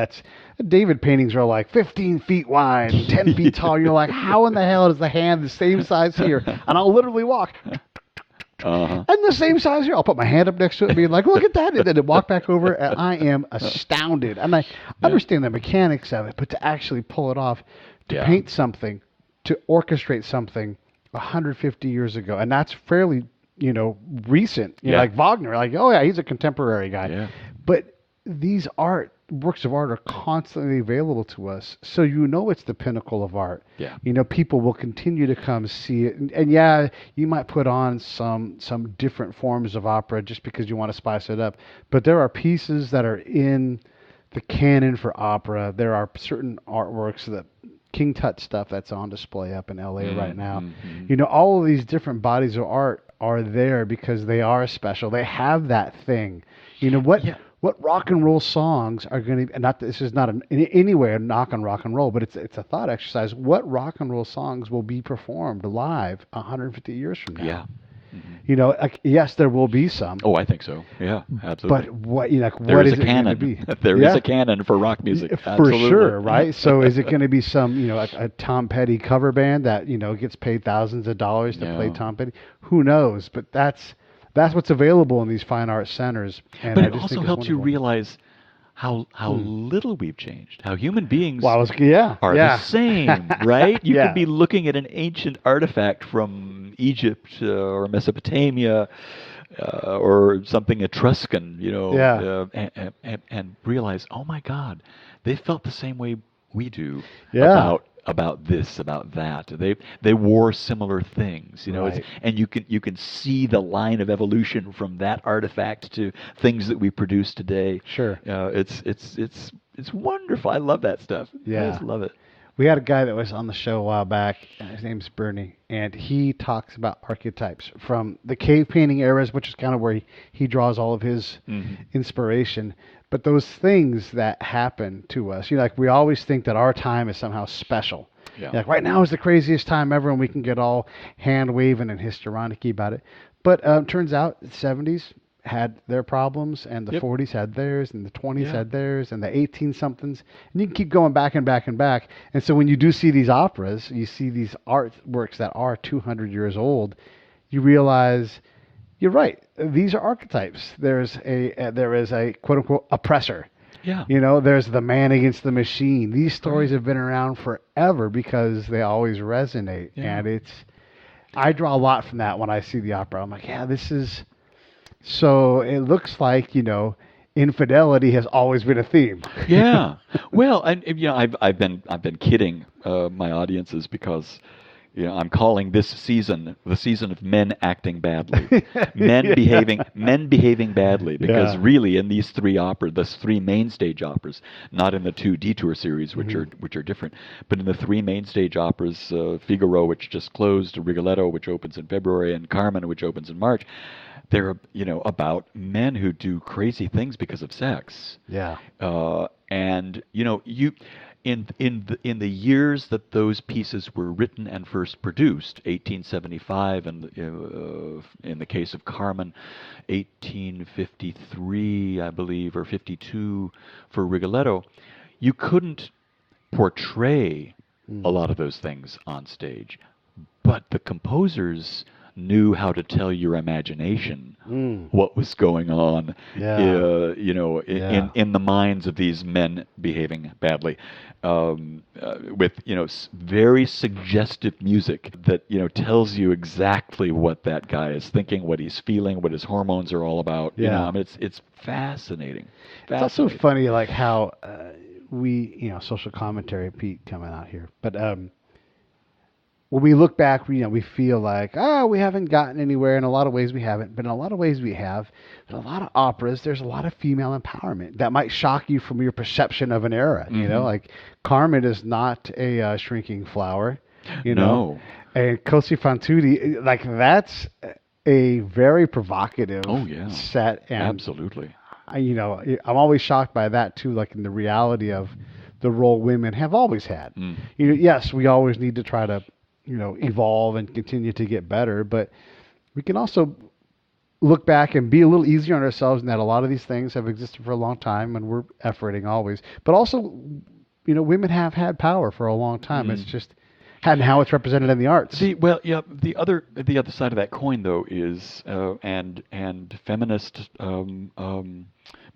David paintings are like 15 feet wide, 10 feet tall. You're like, how in the hell is the hand the same size here? And I'll literally walk. And the same size here. I'll put my hand up next to it and be like, look at that. And then walk back over, and I am astounded. And I understand the mechanics of it, but to actually pull it off, to paint something, to orchestrate something 150 years ago, and that's fairly, you know, recent. You know, like Wagner, like, oh yeah, he's a contemporary guy. Yeah. But these works of art are constantly available to us, so you know it's the pinnacle of art. Yeah. You know, people will continue to come see it, and you might put on some different forms of opera just because you want to spice it up. But there are pieces that are in the canon for opera. There are certain artworks that King Tut stuff that's on display up in LA right now. You know, all of these different bodies of art are there because they are special. They have that thing. You know, what what rock and roll songs are going to, not this is not in any way a knock on rock and roll, but it's a thought exercise. What rock and roll songs will be performed live 150 years from now? Yeah. Like, yes, there will be some. Oh, I think so. Yeah, absolutely. But what like There what is is a it going to canon. be? There is a canon for rock music. For Absolutely. sure, right? So is it going to be some like a Tom Petty cover band that gets paid thousands of dollars to play Tom Petty? Who knows? But that's what's available in these fine arts centers. And But I it just also think it's helps you wonderful. realize how little we've changed, how human beings Well, are the same, right? You Yeah. could be looking at an ancient artifact from Egypt or Mesopotamia or something Etruscan, and realize, oh my God, they felt the same way we do about this, about that. They wore similar things, Right. and you can see the line of evolution from that artifact to things that we produce today. Sure. It's wonderful. I love that stuff. Yeah. I just love it. We had a guy that was on the show a while back. His name's Bernie, and he talks about archetypes from the cave painting eras, which is kind of where he draws all of his inspiration. But those things that happen to us, like we always think that our time is somehow special. Yeah. Like right now is the craziest time ever, and we can get all hand waving and histrionic about it. But turns out the 70s had their problems, and the 40s had theirs, and the 20s had theirs, and the 18-somethings, and you can keep going back and back and back. And so when you do see these operas, you see these artworks that are 200 years old, you realize you're right. These are archetypes. There is a quote unquote oppressor. Yeah. There's the man against the machine. These stories have been around forever because they always resonate, and I draw a lot from that when I see the opera. I'm like, yeah, this is. So it looks like, infidelity has always been a theme. Yeah. Well, and I've been kidding my audiences because I'm calling this season the season of men acting badly, men behaving badly, because really in these three main stage operas, not in the two detour series which are different, but in the three main stage operas, Figaro, which just closed, Rigoletto, which opens in February, and Carmen, which opens in March. They're about men who do crazy things because of sex. Yeah. And you in the years that those pieces were written and first produced, 1875, and in the case of Carmen, 1853, I believe, or 52 for Rigoletto, you couldn't portray a lot of those things on stage, but the composers knew how to tell your imagination what was going on, in the minds of these men behaving badly, with very suggestive music that tells you exactly what that guy is thinking, what he's feeling, what his hormones are all about. It's fascinating. It's also funny, like how we social commentary, Pete coming out here, but when we look back, we feel like, we haven't gotten anywhere. In a lot of ways, we haven't. But in a lot of ways, we have. In a lot of operas, there's a lot of female empowerment that might shock you from your perception of an era. Like Carmen is not a shrinking flower. No. And Cosi fan tutte, like that's a very provocative set. And absolutely. I'm always shocked by that too. Like in the reality of the role women have always had. Yes, we always need to try to evolve and continue to get better, but we can also look back and be a little easier on ourselves in that a lot of these things have existed for a long time and we're efforting always. But also, women have had power for a long time. It's just hadn't how it's represented in the arts. The other side of that coin though is and feminist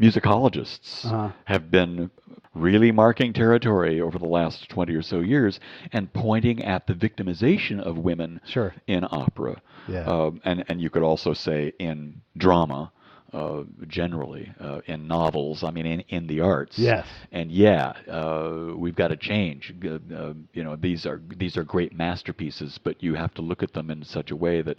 musicologists have been really marking territory over the last 20 or so years and pointing at the victimization of women in opera. Yeah. And you could also say in drama, generally, in novels, in the arts. Yes. And we've got to change. These are great masterpieces, but you have to look at them in such a way that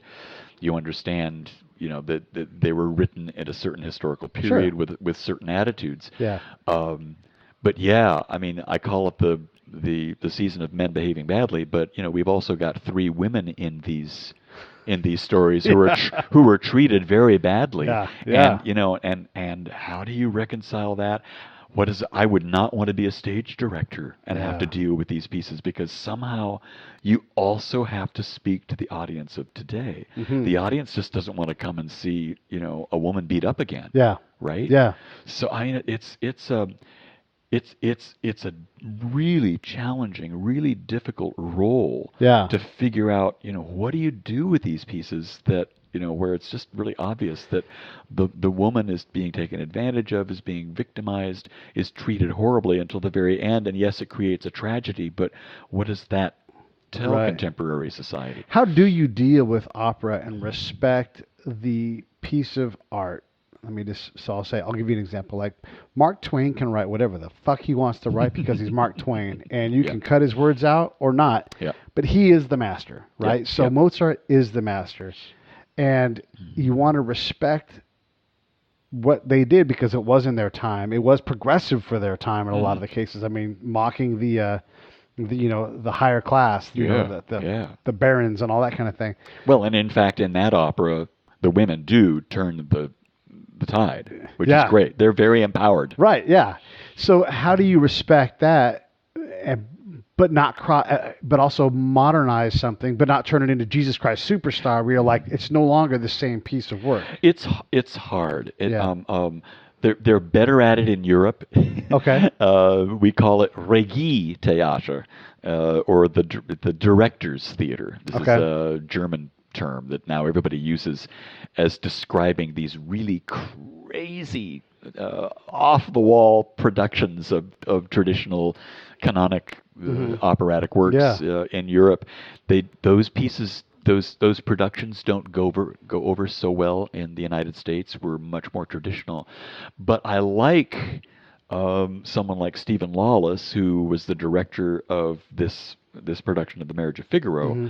you understand that they were written at a certain historical period with certain attitudes. Yeah. But I call it the season of men behaving badly, but we've also got three women in these in these stories who were treated very badly. Yeah. And how do you reconcile that? I would not want to be a stage director and have to deal with these pieces, because somehow you also have to speak to the audience of today. Mm-hmm. The audience just doesn't want to come and see, a woman beat up again. Yeah. Right? Yeah. So it's a really challenging, really difficult role to figure out, what do you do with these pieces that, where it's just really obvious that the woman is being taken advantage of, is being victimized, is treated horribly until the very end. And yes, it creates a tragedy, but what does that tell contemporary society? How do you deal with opera and respect the piece of art? I'll give you an example. Like, Mark Twain can write whatever the fuck he wants to write because he's Mark Twain, and you can cut his words out or not, but he is the master, right? So Mozart is the master, and you want to respect what they did because it was in their time. It was progressive for their time in a lot of the cases. I mean, mocking the higher class, the barons and all that kind of thing. Well, and in fact, in that opera, the women do turn the tide, which is great. They're very empowered. Right, yeah. So how do you respect that, but not but also modernize something, but not turn it into Jesus Christ Superstar, where you're like, it's no longer the same piece of work? It's hard. They're better at it in Europe. Okay. We call it Regie Theater, or the director's theater. This is a German term that now everybody uses as describing these really crazy, off-the-wall productions of traditional canonic operatic works in Europe. Those pieces, those productions don't go over so well in the United States. We're much more traditional. But I like someone like Stephen Lawless, who was the director of this production of The Marriage of Figaro.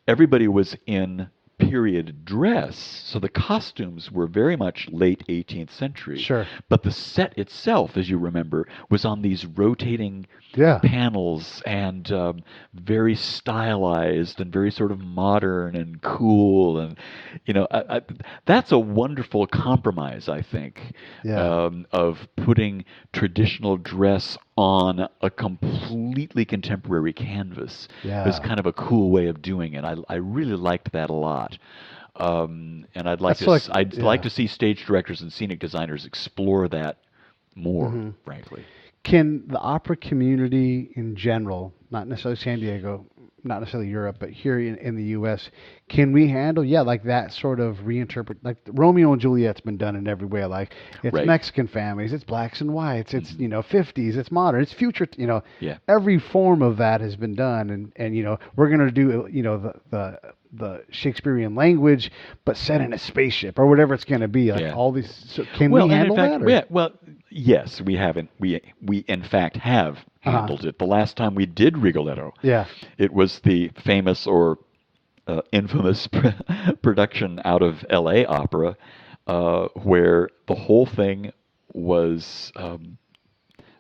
Everybody was in period dress, so the costumes were very much late 18th century. Sure. But the set itself, as you remember, was on these rotating panels and very stylized and very sort of modern and cool. And, that's a wonderful compromise, I think, of putting traditional dress on a completely contemporary canvas. It's kind of a cool way of doing it. I really liked that a lot. And I'd like to see stage directors and scenic designers explore that more, frankly. Can the opera community in general, not necessarily San Diego, not necessarily Europe, but here in the U.S., can we handle, like that sort of reinterpret, like Romeo and Juliet's been done in every way, like it's Mexican families, it's blacks and whites, it's, 50s, it's modern, it's future, every form of that has been done. And we're going to do, the Shakespearean language, but set in a spaceship or whatever it's going to be. Like all these, so can we handle that? Yes, we haven't. We in fact have handled it. The last time we did Rigoletto, it was the famous or infamous production out of L.A. Opera, where the whole thing was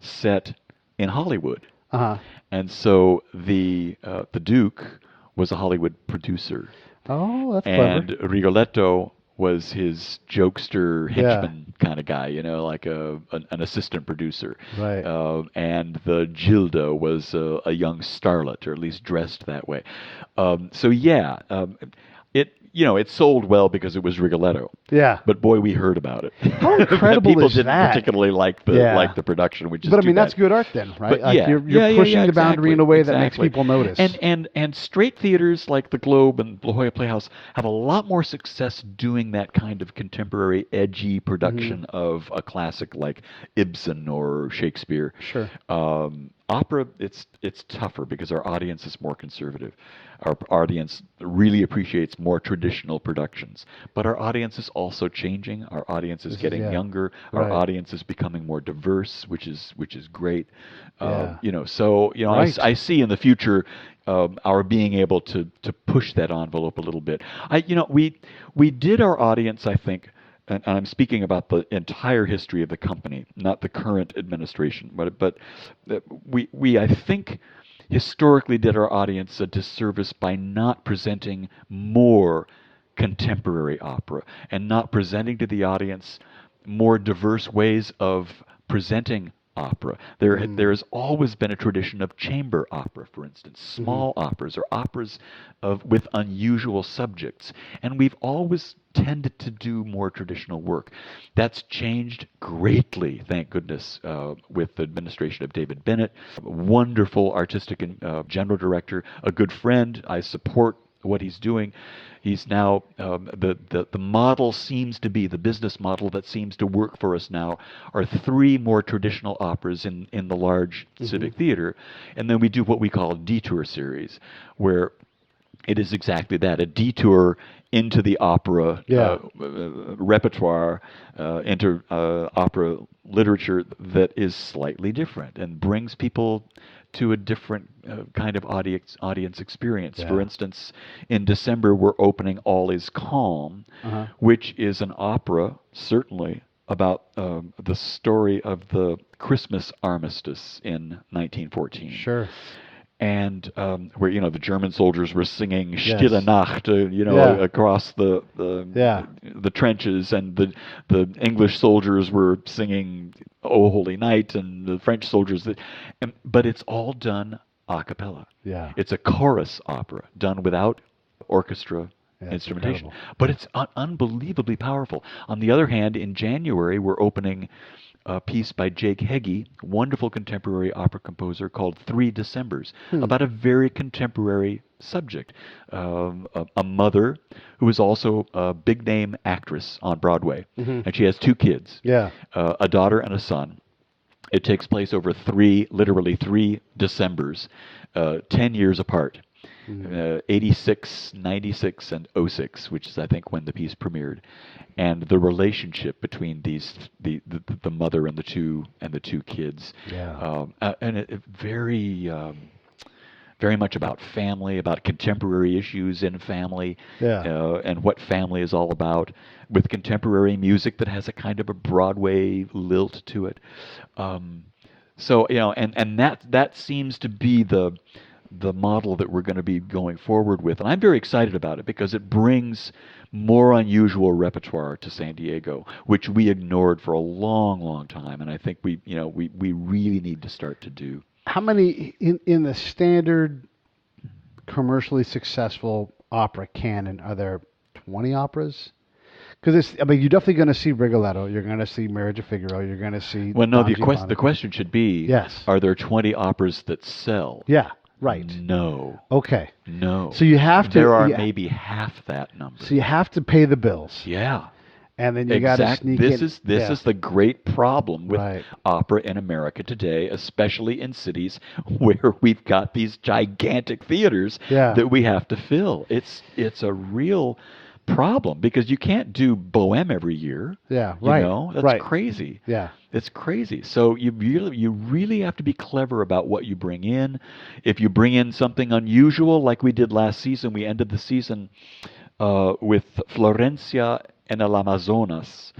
set in Hollywood, and so the Duke was a Hollywood producer. Oh, that's and clever. Rigoletto was his jokester henchman kind of guy, like an assistant producer. Right. And the Gilda was a young starlet, or at least dressed that way. It sold well because it was Rigoletto. Yeah. But boy, we heard about it. How incredible People is didn't that? particularly like the production, which is But I too mean, bad. that's good art then, right? But you're pushing the boundary in a way that makes people notice. And straight theaters like the Globe and La Jolla Playhouse have a lot more success doing that kind of contemporary, edgy production of a classic like Ibsen or Shakespeare. Sure. Opera, it's tougher because our audience is more conservative. Our audience really appreciates more traditional productions, but our audience is also changing. Our audience is getting younger. Our audience is becoming more diverse, which is great. I see in the future our being able to push that envelope a little bit. We did our audience, I think. And I'm speaking about the entire history of the company, not the current administration. But we I think, historically did our audience a disservice by not presenting more contemporary opera and not presenting to the audience more diverse ways of presenting opera. There has always been a tradition of chamber opera, for instance, small operas or operas with unusual subjects, and we've always tended to do more traditional work. That's changed greatly, thank goodness, with the administration of David Bennett, wonderful artistic and general director, a good friend. I support what he's doing. He's now the model seems to be the business model that seems to work for us now are 3 more traditional operas in the large civic theater, and then we do what we call a detour series, where it is exactly that, a detour into the opera repertoire, into opera literature that is slightly different and brings people to a different kind of audience experience. For instance, in December we're opening All Is Calm, which is an opera, certainly, about the story of the Christmas armistice in 1914. Sure. And where the German soldiers were singing Stille Nacht, across the trenches, and the English soldiers were singing O Holy Night, and the French soldiers. But it's all done a cappella. Yeah, it's a chorus opera done without orchestra instrumentation, but it's unbelievably powerful. On the other hand, in January we're opening a piece by Jake Heggie, wonderful contemporary opera composer, called 3 Decembers, about a very contemporary subject. A mother who is also a big-name actress on Broadway, and she has 2 kids, a daughter and a son. It takes place over literally 3 Decembers, 10 years apart. 86, 96, and 06, which is, I think, when the piece premiered, and the relationship between the mother and the two kids, and it very much about family, about contemporary issues in family, and what family is all about, with contemporary music that has a kind of a Broadway lilt to it. So and that seems to be the model that we're going to be going forward with, and I'm very excited about it because it brings more unusual repertoire to San Diego, which we ignored for a long, long time, and I think we really need to start to do. How many in the standard commercially successful opera canon are there? 20 operas? Because you're definitely going to see Rigoletto, you're going to see Marriage of Figaro, you're going to see. Well, no, the question should be: are there 20 operas that sell? Yeah. Right. No. Okay. No. So you have to. There are maybe half that number. So you have to pay the bills. Yeah. And then you got to sneak in. This is the great problem with opera in America today, especially in cities where we've got these gigantic theaters that we have to fill. It's a real problem because you can't do Bohème every year. Yeah, right. That's crazy. Yeah. It's crazy. So you really have to be clever about what you bring in. If you bring in something unusual, like we did last season, we ended the season with Florencia en el Amazonas,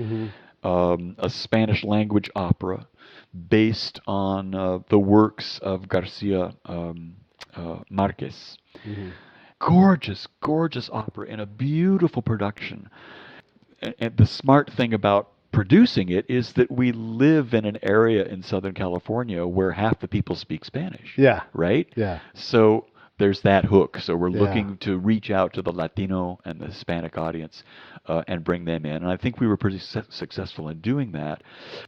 a Spanish language opera based on the works of Garcia Marquez. Gorgeous, gorgeous opera in a beautiful production. And the smart thing about producing it is that we live in an area in Southern California where half the people speak Spanish. Yeah. Right? Yeah. So there's that hook. So we're looking to reach out to the Latino and the Hispanic audience and bring them in. And I think we were pretty successful in doing that.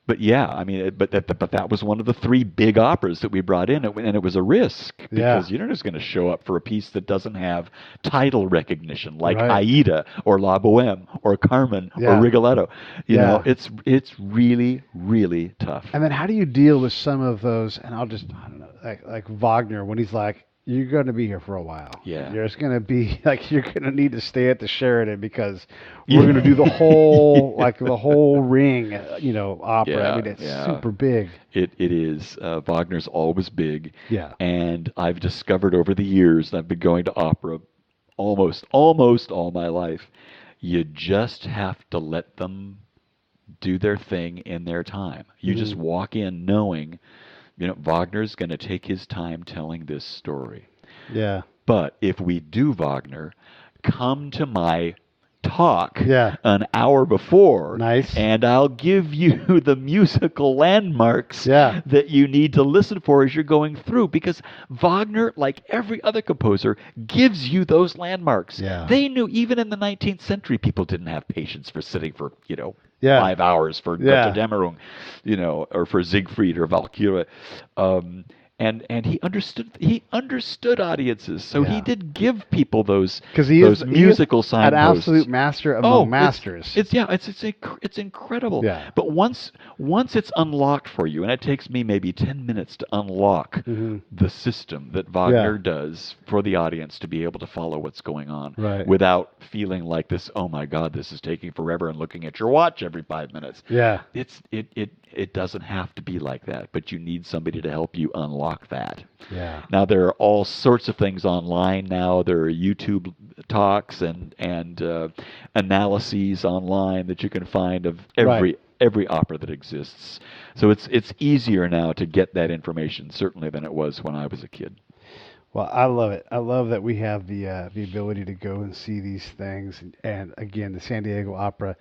But but that was one of the 3 big operas that we brought in, and it was a risk because you're not just going to show up for a piece that doesn't have title recognition, like Aida or La Bohème or Carmen or Rigoletto. You know, it's really, really tough. And then how do you deal with some of those? And I don't know, like Wagner, when he's like, you're going to be here for a while. Yeah. There's going to be, you're going to need to stay at the Sheraton because we're going to do the whole, the whole Ring, opera. Yeah, I mean, it's super big. It is. Wagner's always big. Yeah. And I've discovered over the years, and I've been going to opera almost all my life, you just have to let them do their thing in their time. You just walk in knowing Wagner's going to take his time telling this story. Yeah. But if we do Wagner, come to my talk Yeah. an hour before. Nice. And I'll give you the musical landmarks Yeah. that you need to listen for as you're going through. Because Wagner, like every other composer, gives you those landmarks. Yeah. They knew even in the 19th century, people didn't have patience for sitting for, Yeah. 5 hours for Yeah. Götterdämmerung, or for Siegfried or Valkyrie. And he understood audiences, so Yeah. he did give people those Because those musical an signposts. absolute master among masters. It's incredible. Yeah. But once it's unlocked for you, and it takes me maybe 10 minutes to unlock the system that Wagner does for the audience to be able to follow what's going on, Right. without feeling like this. Oh my God, this is taking forever, and looking at your watch every 5 minutes. Yeah. It doesn't have to be like that, but you need somebody to help you unlock that. Yeah. Now there are all sorts of things online now. There are YouTube talks and analyses online that you can find of every opera that exists. So it's easier now to get that information, certainly, than it was when I was a kid. Well, I love it. I love that we have the ability to go and see these things. And again, the San Diego Opera,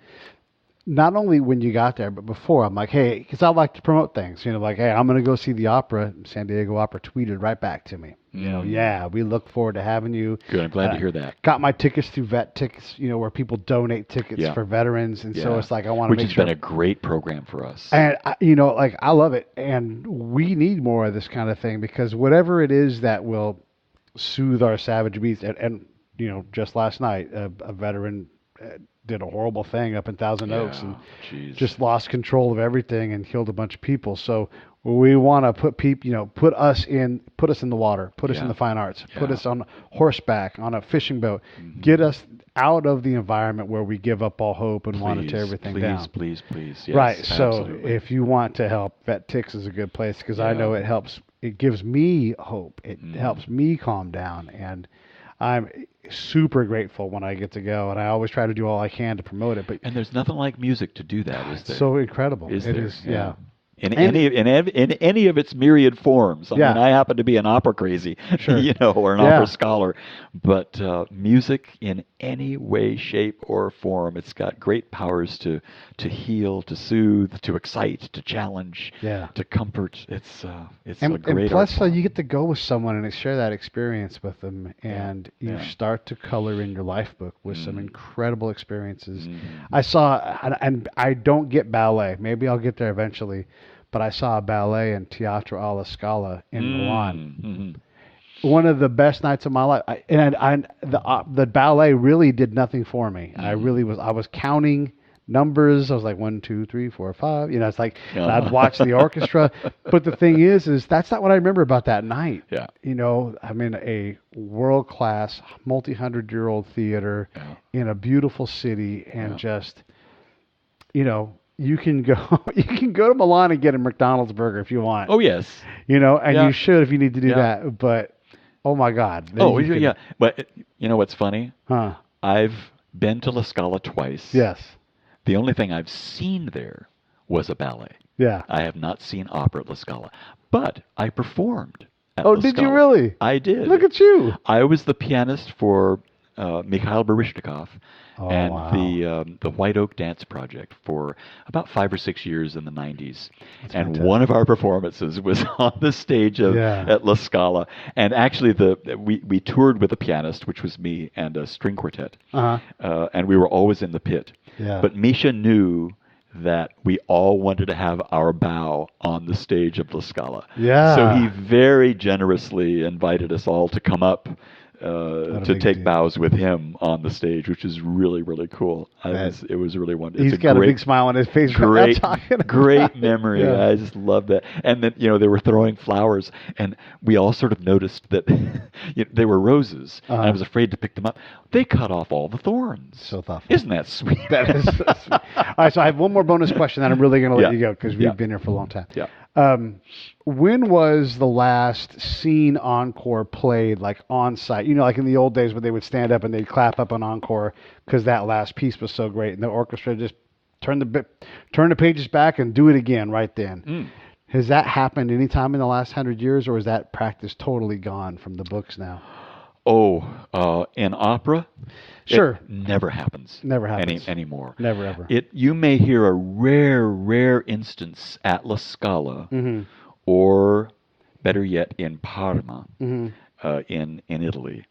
not only when you got there, but before. I'm like, hey, because I like to promote things. Like, hey, I'm going to go see the opera. San Diego Opera tweeted right back to me. Yeah, we look forward to having you. Good. I'm glad to hear that. Got my tickets through Vet Tickets, where people donate tickets for veterans. And so it's like, I want to make sure. Which has been a great program for us. And, I love it. And we need more of this kind of thing, because whatever it is that will soothe our savage beasts. And just last night, a veteran did a horrible thing up in Thousand Oaks and just lost control of everything and killed a bunch of people. So we want to put people, put us in the water, put us in the fine arts, put us on horseback, on a fishing boat, get us out of the environment where we give up all hope and want to tear everything down. Please. Yes, right. So absolutely. if you want to help, Vet Tix is a good place, because I know it helps. It gives me hope. It helps me calm down, and I'm super grateful when I get to go, and I always try to do all I can to promote it. And there's nothing like music to do that, is there? It's so incredible. Is it there? is, yeah. In any of its myriad forms. I mean, I happen to be an opera crazy, or an opera scholar, but music in any way, shape, or form, it's got great powers to heal, to soothe, to excite, to challenge, to comfort. It's a great and plus, art form. you get to go with someone and share that experience with them, and you start to color in your life book with some incredible experiences. I saw, and I don't get ballet. Maybe I'll get there eventually. But I saw a ballet in Teatro alla Scala in Milan. One of the best nights of my life. The ballet really did nothing for me. I was counting numbers. I was like 1, 2, 3, 4, 5. It's like, and I'd watch the orchestra. But the thing is that's not what I remember about that night. Yeah. I'm in a world-class, multi-100-year-old theater in a beautiful city, and just, you can go to Milan and get a McDonald's burger if you want. Oh, yes. And you should if you need to do that. But, oh, my God. But you know what's funny? Huh. I've been to La Scala twice. Yes. The only thing I've seen there was a ballet. Yeah. I have not seen opera at La Scala. But I performed at La did Scala. you really? I did. Look at you. I was the pianist for Mikhail Baryshnikov the White Oak Dance Project for about 5 or 6 years in the 90s. That's and fantastic. One of our performances was on the stage at La Scala. And actually, we toured with a pianist, which was me, and a string quartet. And we were always in the pit. Yeah. But Misha knew that we all wanted to have our bow on the stage of La Scala. Yeah. So he very generously invited us all to come up to take bows with him on the stage, which is really, really cool. It was really wonderful. He's got a big smile on his face. Great memory. I just love that. And then, they were throwing flowers, and we all sort of noticed that they were roses, and I was afraid to pick them up. They cut off all the thorns. So thoughtful. Isn't that sweet? That is so sweet. All right, so I have one more bonus question, and I'm really going to let you go, because we've been here for a long time. Yeah. When was the last scene encore played, like on site? Like in the old days when they would stand up and they'd clap up an encore because that last piece was so great, and the orchestra just turn the pages back and do it again right then. Has that happened any time in the last 100 years, or is that practice totally gone from the books now? In opera? Sure. It never happens. Never happens. Anymore. Never ever. You may hear a rare instance at La Scala, or better yet, in Parma, in Italy,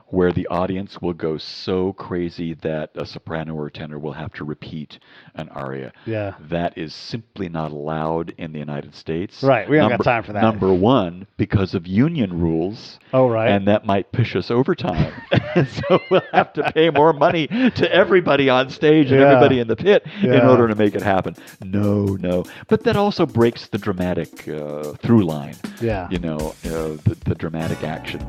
where the audience will go so crazy that a soprano or tenor will have to repeat an aria. Yeah. That is simply not allowed in the United States. Right. We haven't got time for that. Number one, because of union rules. Oh, right. And that might push us overtime. And so we'll have to pay more money to everybody on stage and everybody in the pit in order to make it happen. No. But that also breaks the dramatic through line. Yeah. The dramatic action.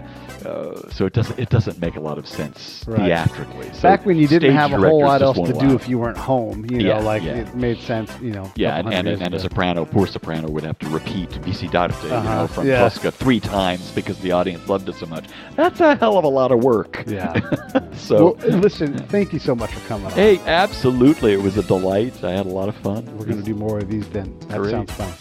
So it doesn't make a lot of sense theatrically. So back when you didn't have a whole lot else to do it. if you weren't home, it made sense, Yeah, and a poor soprano would have to repeat Visidarte, from Tosca 3 times because the audience loved it so much. That's a hell of a lot of work. Yeah. So listen, thank you so much for coming on. Hey, absolutely. It was a delight. I had a lot of fun. We're going to do more of these then. That sounds fun.